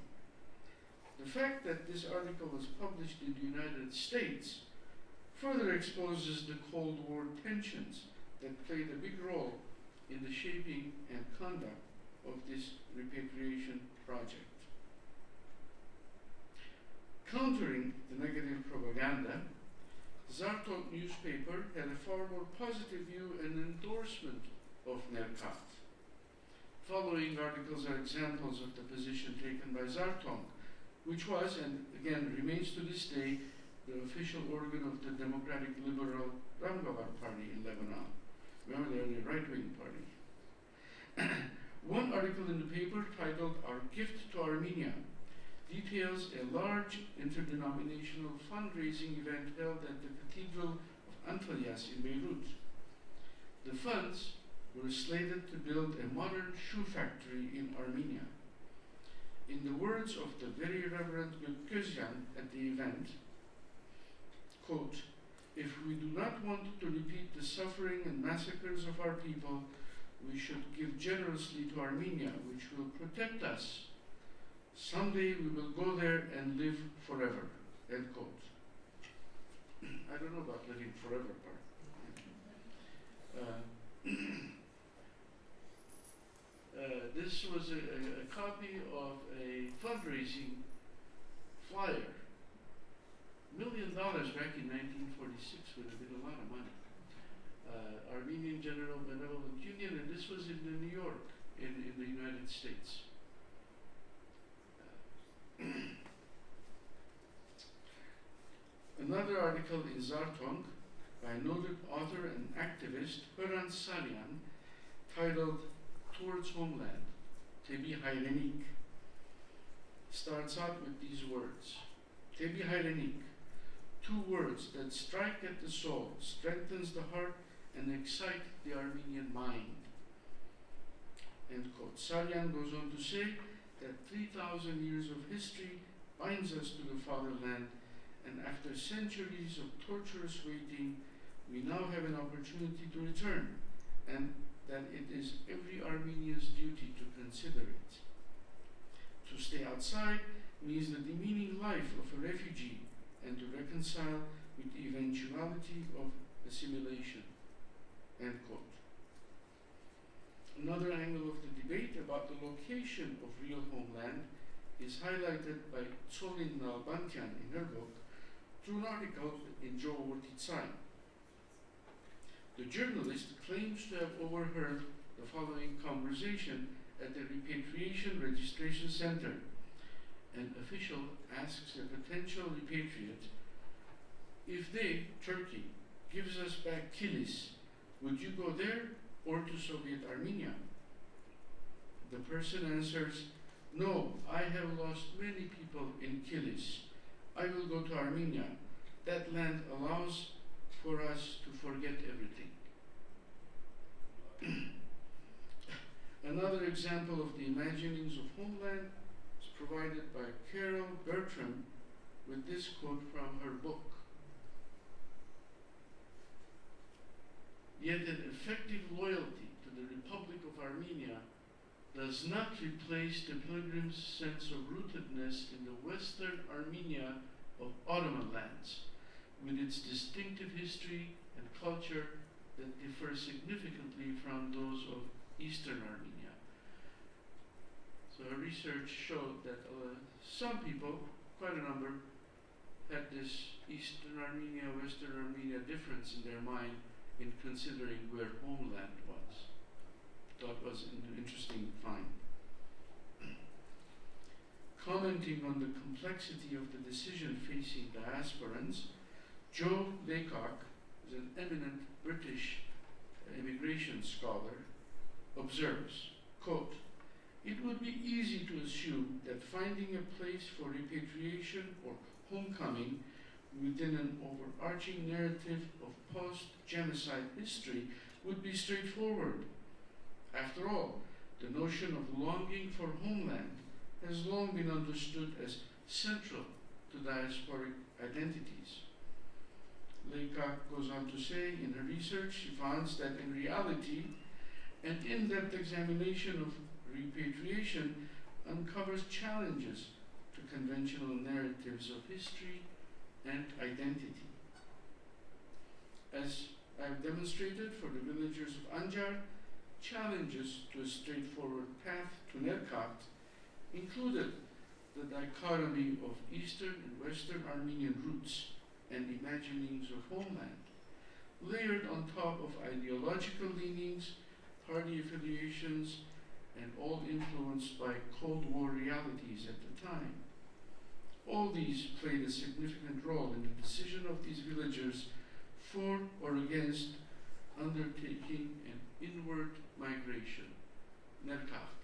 The fact that this article was published in the United States further exposes the Cold War tensions that played a big role in the shaping and conduct of this repatriation project. Countering the negative propaganda, Zartok newspaper had a far more positive view and endorsement of Nerkakht. following articles are examples of the position taken by Zartong, which was, and again remains to this day, the official organ of the Democratic Liberal Ramgavar Party in Lebanon. Remember, they're a right-wing party. One article in the paper, titled Our Gift to Armenia, details a large interdenominational fundraising event held at the Cathedral of Antalias in Beirut. The funds were slated to build a modern shoe factory in Armenia. In the words of the Very Reverend Göközyan at the event, quote, "If we do not want to repeat the suffering and massacres of our people, we should give generously to Armenia, which will protect us. Someday we will go there and live forever," end quote. I don't know about living forever part. This was a copy of a fundraising flyer. $1 million back in 1946 would have been a lot of money. Armenian General Benevolent Union, and this was in New York, in the United States. Another article in Zartong by noted author and activist Hrant Saryan, titled Towards Homeland, Tebi Hayrenik, starts out with these words. Tebi Hayrenik, two words that strike at the soul, strengthens the heart, and excite the Armenian mind. End quote. Saryan goes on to say that 3,000 years of history binds us to the fatherland, and after centuries of torturous waiting, we now have an opportunity to return, and that it is every Armenian's duty to consider it. To stay outside means the demeaning life of a refugee, and to reconcile with the eventuality of assimilation. End quote. Another angle of the debate about the location of real homeland is highlighted by Tsolin Nalbantian in her book through an article in Joe Vortitsai. The journalist claims to have overheard the following conversation at the Repatriation Registration Center. An official asks a potential repatriate, "If they, Turkey, gives us back Kilis, would you go there or to Soviet Armenia?" The person answers, "No, I have lost many people in Kilis. I will go to Armenia. That land allows for us to forget everything." Another example of the imaginings of homeland is provided by Carol Bertram with this quote from her book. "Yet an effective loyalty to the Republic of Armenia does not replace the pilgrim's sense of rootedness in the Western Armenia of Ottoman lands, with its distinctive history and culture that differ significantly from those of Eastern Armenia." So her research showed that some people, quite a number, had this Eastern Armenia, Western Armenia difference in their mind in considering where homeland was. Thought was an interesting find. Commenting on the complexity of the decision facing diasporans, Joe Laycock, who's an eminent British immigration scholar, observes, quote, "It would be easy to assume that finding a place for repatriation or homecoming within an overarching narrative of post-genocide history would be straightforward. After all, the notion of longing for homeland has long been understood as central to diasporic identities." Laycock goes on to say in her research, she finds that in reality, an in-depth examination of repatriation uncovers challenges to conventional narratives of history and identity. As I've demonstrated for the villagers of Anjar, challenges to a straightforward path to Nerkakht included the dichotomy of Eastern and Western Armenian roots and imaginings of homeland, layered on top of ideological leanings, party affiliations, and all influenced by Cold War realities at the time. All these played a significant role in the decision of these villagers for or against undertaking an inward migration, Nerkakht.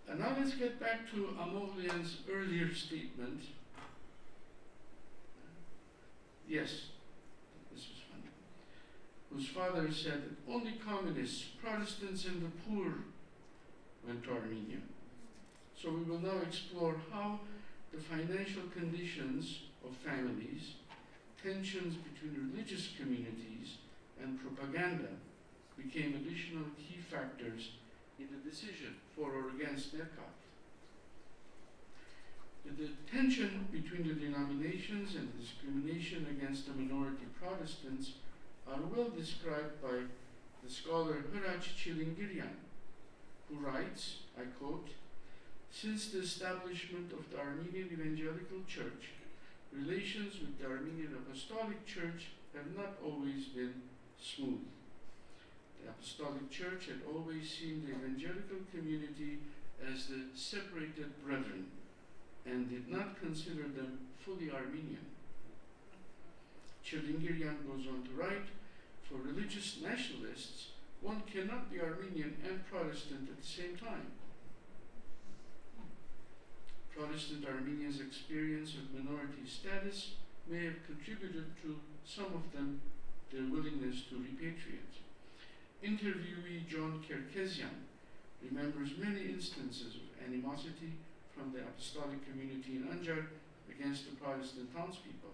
And now let's get back to Amolian's earlier statement. Yes, this was funny. Whose father said that only communists, Protestants, and the poor went to Armenia. So we will now explore how the financial conditions of families, tensions between religious communities, and propaganda became additional key factors in the decision for or against Nerkakht. The tension between the denominations and the discrimination against the minority Protestants are well described by the scholar Hrac Chilingirian, who writes, I quote, "Since the establishment of the Armenian Evangelical Church, relations with the Armenian Apostolic Church have not always been smooth. The Apostolic Church had always seen the evangelical community as the separated brethren and did not consider them fully Armenian." Chilingirian goes on to write, "For religious nationalists, one cannot be Armenian and Protestant at the same time. Protestant Armenians' experience of minority status may have contributed to some of them their willingness to repatriate." Interviewee John Kerkezian remembers many instances of animosity from the apostolic community in Anjar against the Protestant townspeople.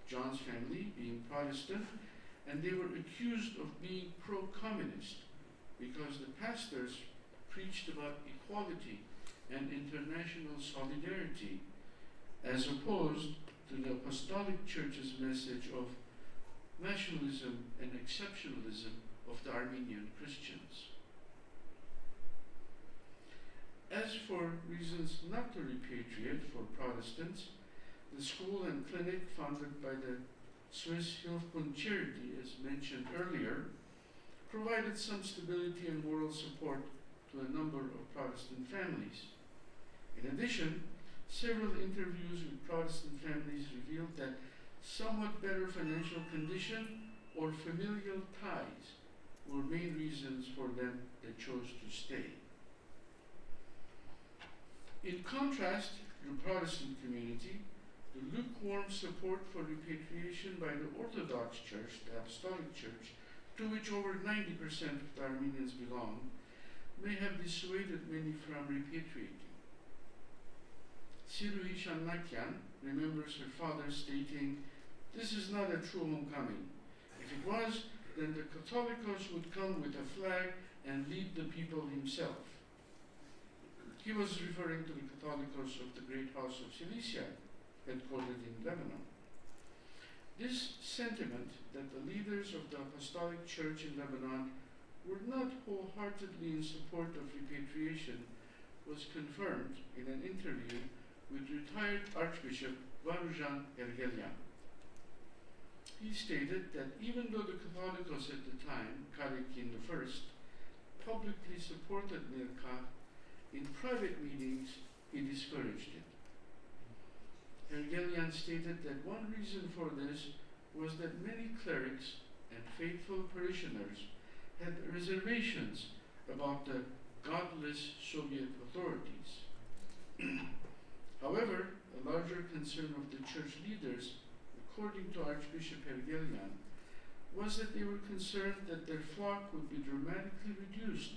John's family being Protestant, and they were accused of being pro-communist because the pastors preached about equality and international solidarity, as opposed to the Apostolic Church's message of nationalism and exceptionalism of the Armenian Christians. As for reasons not to repatriate for Protestants, the school and clinic founded by the Swiss Hilfbund charity, as mentioned earlier, provided some stability and moral support to a number of Protestant families. In addition, several interviews with Protestant families revealed that somewhat better financial condition or familial ties were main reasons for them that chose to stay. In contrast, the Protestant community, the lukewarm support for repatriation by the Orthodox Church, the Apostolic Church, to which over 90% of the Armenians belong, may have dissuaded many from repatriating. Siruhi Shannakian remembers her father stating, "This is not a true homecoming. If it was, then the Catholicos would come with a flag and lead the people himself." He was referring to the Catholicos of the Great House of Cilicia, headquartered in Lebanon. This sentiment that the leaders of the Apostolic Church in Lebanon were not wholeheartedly in support of repatriation was confirmed in an interview with retired Archbishop Varujan Ergelian. He stated that even though the Catholicos at the time, Kalekin I, publicly supported Nerkakht, in private meetings he discouraged it. Ergelian stated that one reason for this was that many clerics and faithful parishioners had reservations about the godless Soviet authorities. However, a larger concern of the church leaders, according to Archbishop Ergelian, was that they were concerned that their flock would be dramatically reduced,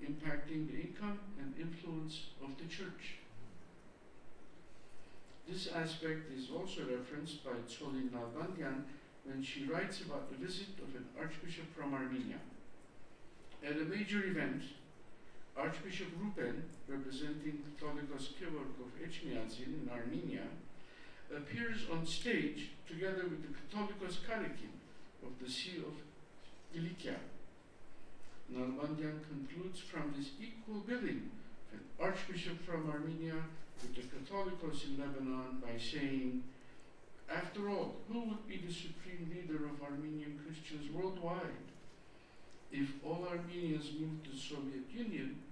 impacting the income and influence of the church. This aspect is also referenced by Tsolin Nalbandian when she writes about the visit of an archbishop from Armenia. At a major event, Archbishop Rupen, representing Catholicos Kevork Oflazian in Armenia, appears on stage together with the Catholicos Kalekin of the See of Kilikia. Nalbandian concludes from this equal billing of an archbishop from Armenia with the Catholicos in Lebanon by saying, "After all, who would be the supreme leader of Armenian Christians worldwide? If all Armenians moved to the Soviet Union,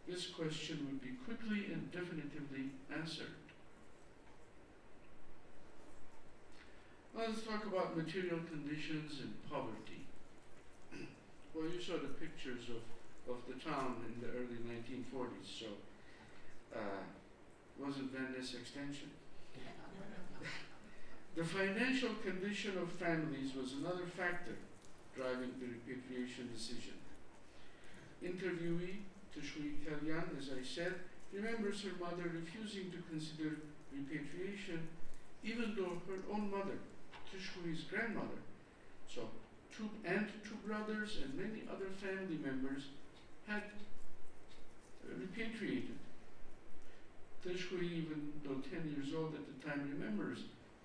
this question would be quickly and definitively answered. Now let's talk about material conditions and poverty. Well, you saw the pictures of the town in the early 1940s, so wasn't Van Ness extension. The financial condition of families was another factor driving the repatriation decision. Interviewee Tishri Kalyan, as I said, remembers her mother refusing to consider repatriation even though her own mother, Tishri's grandmother, so two brothers and many other family members had repatriated. Tishri, even though 10 years old at the time, remembers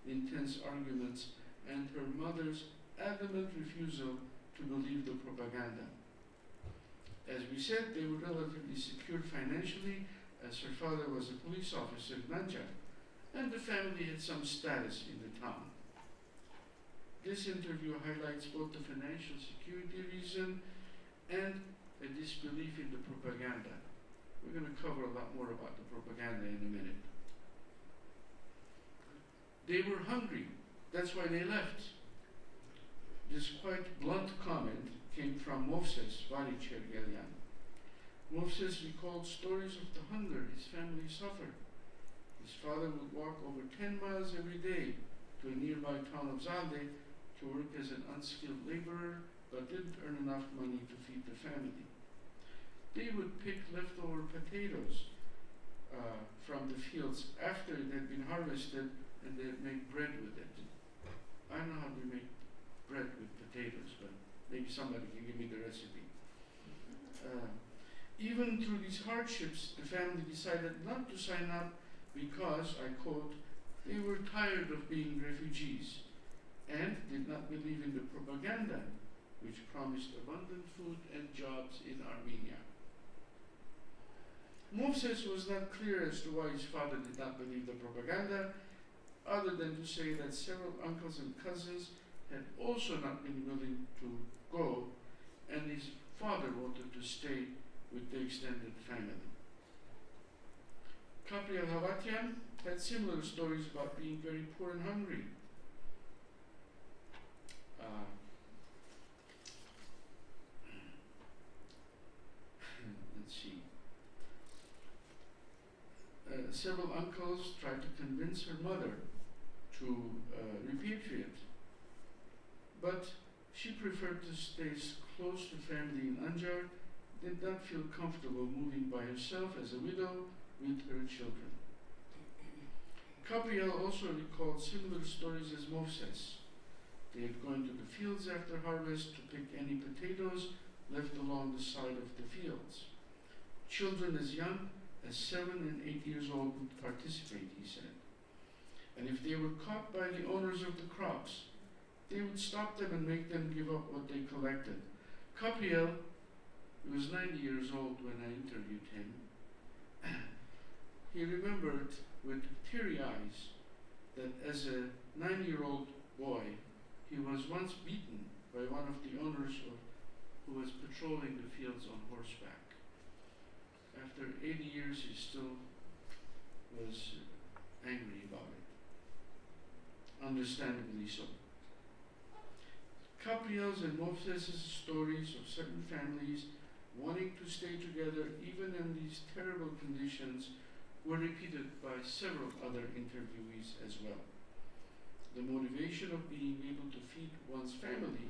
the intense arguments and her mother's adamant refusal to believe the propaganda. As we said, they were relatively secure financially, as her father was a police officer in Anjar, and the family had some status in the town. This interview highlights both the financial security reason and a disbelief in the propaganda. We're going to cover a lot more about the propaganda in a minute. They were hungry. That's why they left. This quite blunt comment came from Moses Varichergelyan. Moses recalled stories of the hunger his family suffered. His father would walk over 10 miles every day to a nearby town of Zalde to work as an unskilled laborer, but didn't earn enough money to feed the family. They would pick leftover potatoes from the fields after it had been harvested, and they'd make bread with it. I don't know how they make bread with potatoes, but maybe somebody can give me the recipe. Even through these hardships, the family decided not to sign up because, I quote, they were tired of being refugees and did not believe in the propaganda which promised abundant food and jobs in Armenia. Moses was not clear as to why his father did not believe the propaganda, other than to say that several uncles and cousins had also not been willing to go, and his father wanted to stay with the extended family. Kevork Oflazian had similar stories about being very poor and hungry. Let's see. Several uncles tried to convince her mother to repatriate, but she preferred to stay close to family in Anjar, did not feel comfortable moving by herself as a widow with her children. Kevork also recalled similar stories as Moses. They had gone to the fields after harvest to pick any potatoes left along the side of the fields. Children as young as 7 and 8 years old would participate, he said. And if they were caught by the owners of the crops, they would stop them and make them give up what they collected. Kevork, he was 90 years old when I interviewed him, he remembered with teary eyes that as a 9-year-old boy, he was once beaten by one of the owners who was patrolling the fields on horseback. After 80 years, he still was angry about it. Understandably so. Kevork's and Moses' stories of certain families wanting to stay together even in these terrible conditions were repeated by several other interviewees as well. The motivation of being able to feed one's family,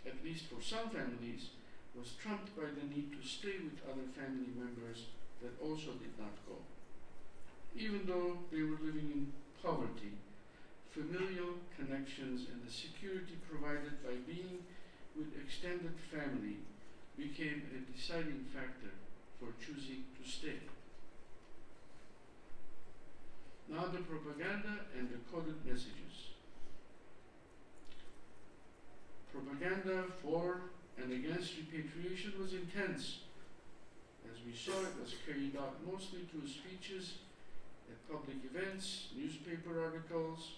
at least for some families, was trumped by the need to stay with other family members that also did not go. Even though they were living in poverty, familial connections and the security provided by being with extended family became a deciding factor for choosing to stay. Now the propaganda and the coded messages. Propaganda for and against repatriation was intense. As we saw, it was carried out mostly through speeches at public events, newspaper articles.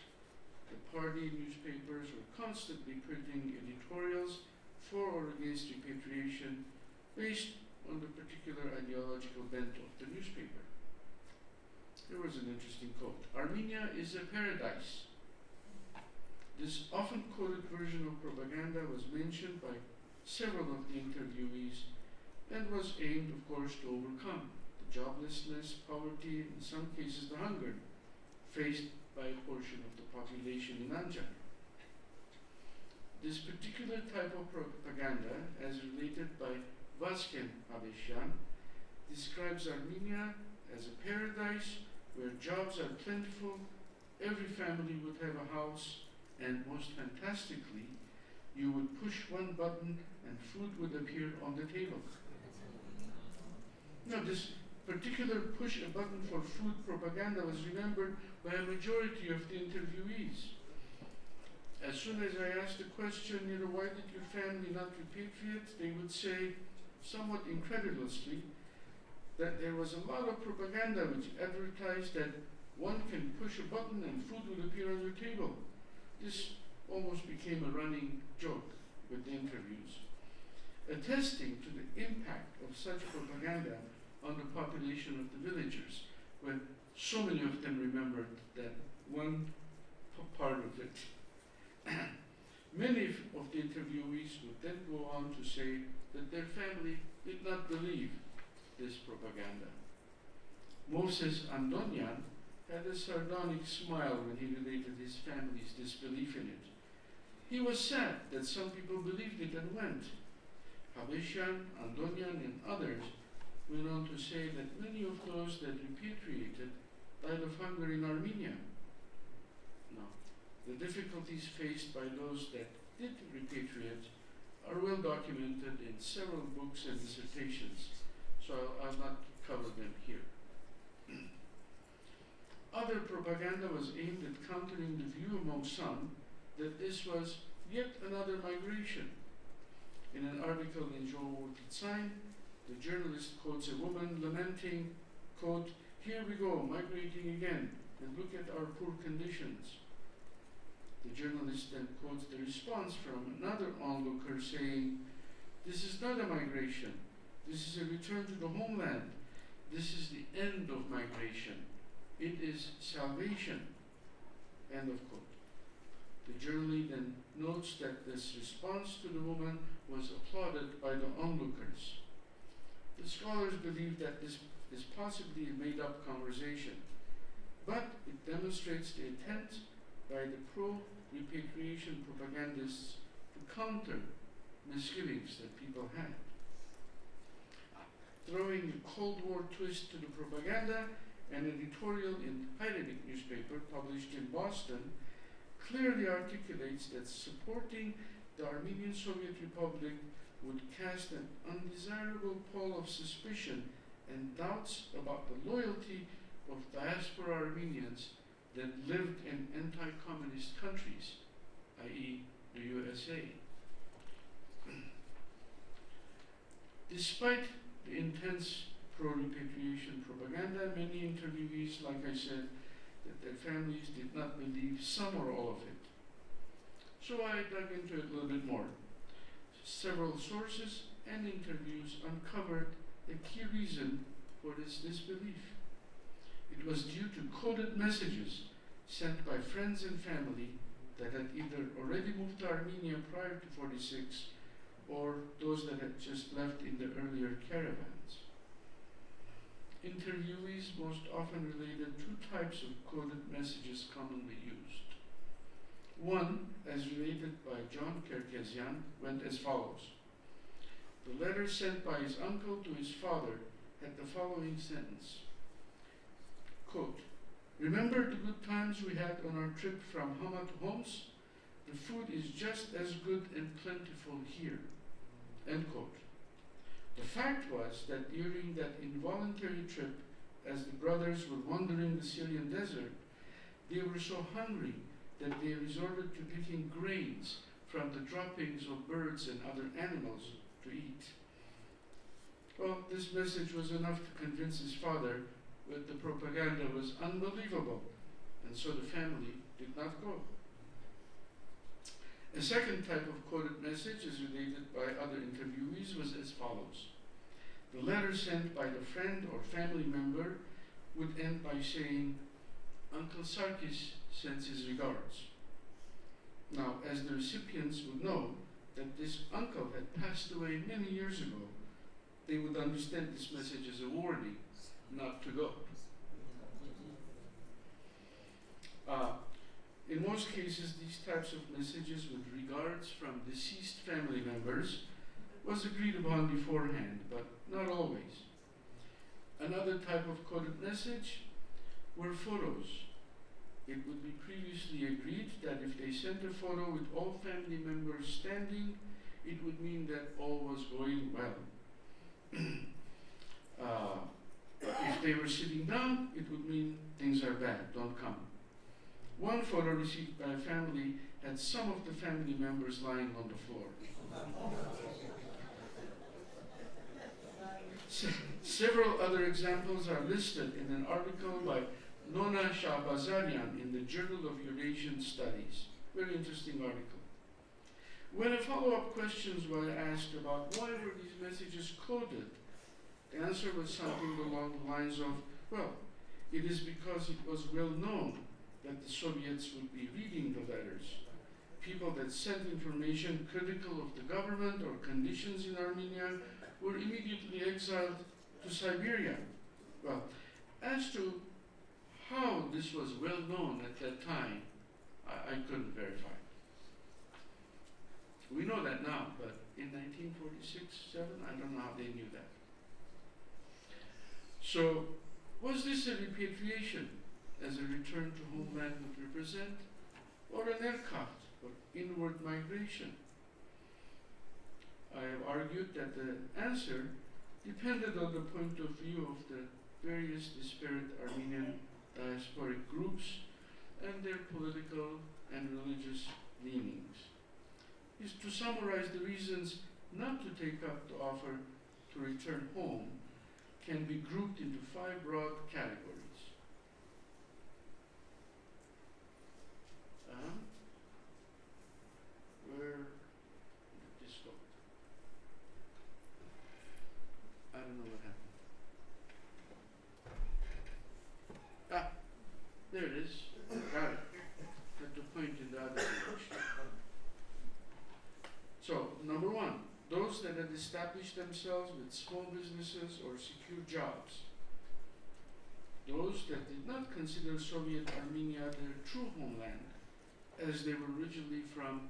The party newspapers were constantly printing editorials for or against repatriation based on the particular ideological bent of the newspaper. There was an interesting quote. Armenia is a paradise. This often quoted version of propaganda was mentioned by several of the interviewees and was aimed, of course, to overcome the joblessness, poverty, and in some cases the hunger faced by a portion of the population in Anjar. This particular type of propaganda, as related by Vasken Abesyan, describes Armenia as a paradise where jobs are plentiful, every family would have a house, and most fantastically, you would push one button and food would appear on the table. Now, this particular push a button for food propaganda was remembered by a majority of the interviewees. As soon as I asked the question, why did your family not repatriate, they would say, somewhat incredulously, that there was a lot of propaganda which advertised that one can push a button and food will appear on your table. This almost became a running joke with the interviews, attesting to the impact of such propaganda on the population of the villagers, when so many of them remembered that one part of it. Many of the interviewees would then go on to say that their family did not believe this propaganda. Moses Andonian had a sardonic smile when he related his family's disbelief in it. He was sad that some people believed it and went. Habesyan, Andonian, and others went on to say that many of those that repatriated died of hunger in Armenia. Now, the difficulties faced by those that did repatriate are well documented in several books and dissertations, so I'll not cover them here. Other propaganda was aimed at countering the view among some that this was yet another migration. In an article in Joe Titsain, the journalist quotes a woman lamenting, quote, "Here we go, migrating again, and look at our poor conditions." The journalist then quotes the response from another onlooker saying, "This is not a migration. This is a return to the homeland. This is the end of migration. It is salvation." End of quote. The journal then notes that this response to the woman was applauded by the onlookers. The scholars believe that this is possibly a made-up conversation, but it demonstrates the attempt by the pro-repatriation propagandists to counter misgivings that people had. Throwing a Cold War twist to the propaganda, an editorial in Hayrenik newspaper published in Boston clearly articulates that supporting the Armenian Soviet Republic would cast an undesirable pall of suspicion and doubts about the loyalty of diaspora Armenians that lived in anti-communist countries, i.e. the USA. Despite the intense pro-repatriation propaganda, many interviewees, like I said, that their families did not believe some or all of it. So I dug into it a little bit more. Several sources and interviews uncovered a key reason for this disbelief. It was due to coded messages sent by friends and family that had either already moved to Armenia prior to 46 or those that had just left in the earlier caravans. Interviewees most often related two types of coded messages commonly used. One, as related by John Kerkezian, went as follows. The letter sent by his uncle to his father had the following sentence, quote, "Remember the good times we had on our trip from Hama to Homs? The food is just as good and plentiful here." End quote. The fact was that during that involuntary trip, as the brothers were wandering the Syrian desert, they were so hungry that they resorted to picking grains from the droppings of birds and other animals to eat. Well, this message was enough to convince his father that the propaganda was unbelievable, and so the family did not go. A second type of quoted message, as related by other interviewees, was as follows. The letter sent by the friend or family member would end by saying, "Uncle Sarkis sends his regards." Now, as the recipients would know that this uncle had passed away many years ago, they would understand this message as a warning not to go. In most cases, these types of messages with regards from deceased family members was agreed upon beforehand, but not always. Another type of coded message were photos. It would be previously agreed that if they sent a photo with all family members standing, it would mean that all was going well. If they were sitting down, it would mean things are bad, don't come. One photo received by a family had some of the family members lying on the floor. Several other examples are listed in an article by Nona Shahbazarian in the Journal of Eurasian Studies. Very interesting article. When a follow-up questions were asked about why were these messages coded, the answer was something along the lines of, well, it is because it was well known that the Soviets would be reading the letters. People that sent information critical of the government or conditions in Armenia were immediately exiled to Siberia. Well, as to how this was well known at that time, I couldn't verify. We know that now, but in 1946-7, I don't know how they knew that. So, was this a repatriation, as a return to homeland would represent, or a Nerkakht, or inward migration? I have argued that the answer depended on the point of view of the various disparate Armenian diasporic groups and their political and religious leanings. Is to summarize the reasons not to take up the offer to return home can be grouped into 5 broad categories. Where did this go? I don't know what happened. There it is. Got it. Had to point in the other direction. So, number 1, those that had established themselves with small businesses or secure jobs. Those that did not consider Soviet Armenia their true homeland, as they were originally from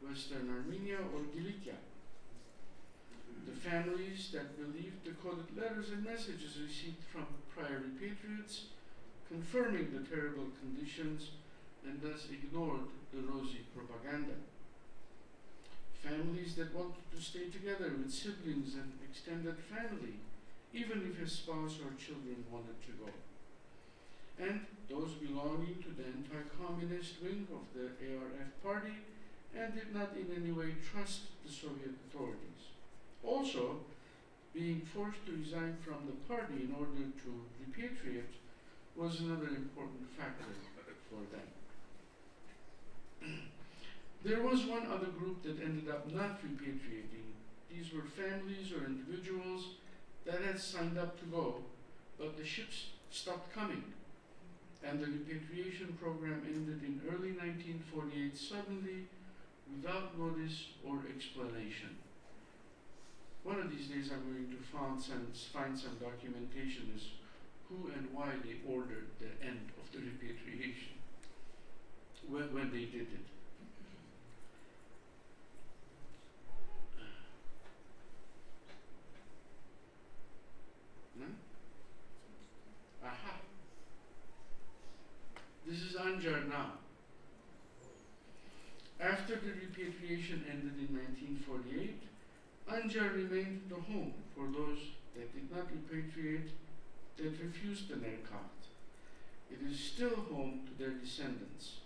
Western Armenia or Gilicia. The families that believed the coded letters and messages received from prior repatriates, confirming the terrible conditions and thus ignored the rosy propaganda. Families that wanted to stay together with siblings and extended family, even if a spouse or children wanted to go. And those belonging to the anti-communist wing of the ARF party and did not in any way trust the Soviet authorities. Also, being forced to resign from the party in order to repatriate was another important factor for them. There was one other group that ended up not repatriating. These were families or individuals that had signed up to go, but the ships stopped coming, and the repatriation program ended in early 1948 suddenly, without notice or explanation. One of these days I'm going to find some documentation as who and why they ordered the end of the repatriation, when they did it. Aha. This is Anjar now. After the repatriation ended in 1948, Anjar remained the home for those that did not repatriate, that refused the Nerkakht. It is still home to their descendants.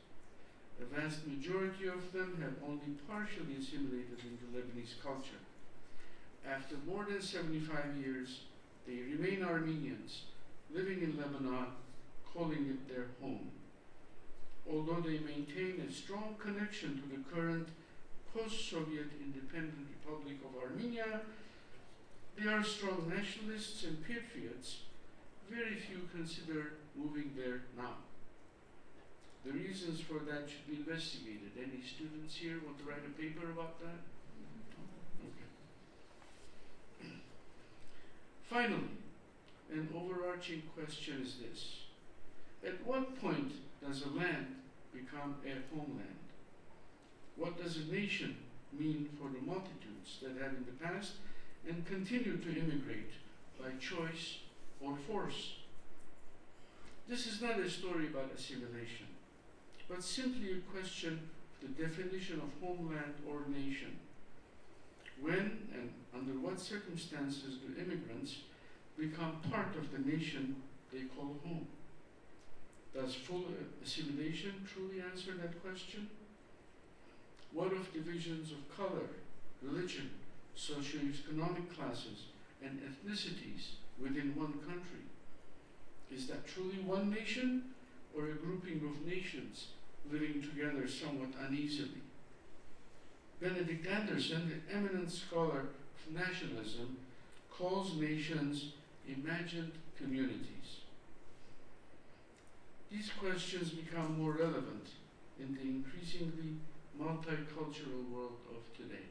A vast majority of them have only partially assimilated into Lebanese culture. After more than 75 years, they remain Armenians, living in Lebanon, calling it their home. although they maintain a strong connection to the current post-Soviet independent Republic of Armenia, they are strong nationalists and patriots. Very few consider moving there now. The reasons for that should be investigated. Any students here want to write a paper about that? Okay. Finally, an overarching question is this. At what point does a land become a homeland? What does a nation mean for the multitudes that have in the past and continue to immigrate by choice or force? This is not a story about assimilation, but simply a question of the definition of homeland or nation. When and under what circumstances do immigrants become part of the nation they call home? Does full assimilation truly answer that question? What of divisions of color, religion, socioeconomic classes, and ethnicities within one country? Is that truly one nation, or a grouping of nations living together somewhat uneasily? Benedict Anderson, the eminent scholar of nationalism, calls nations imagined communities. These questions become more relevant in the increasingly multicultural world of today.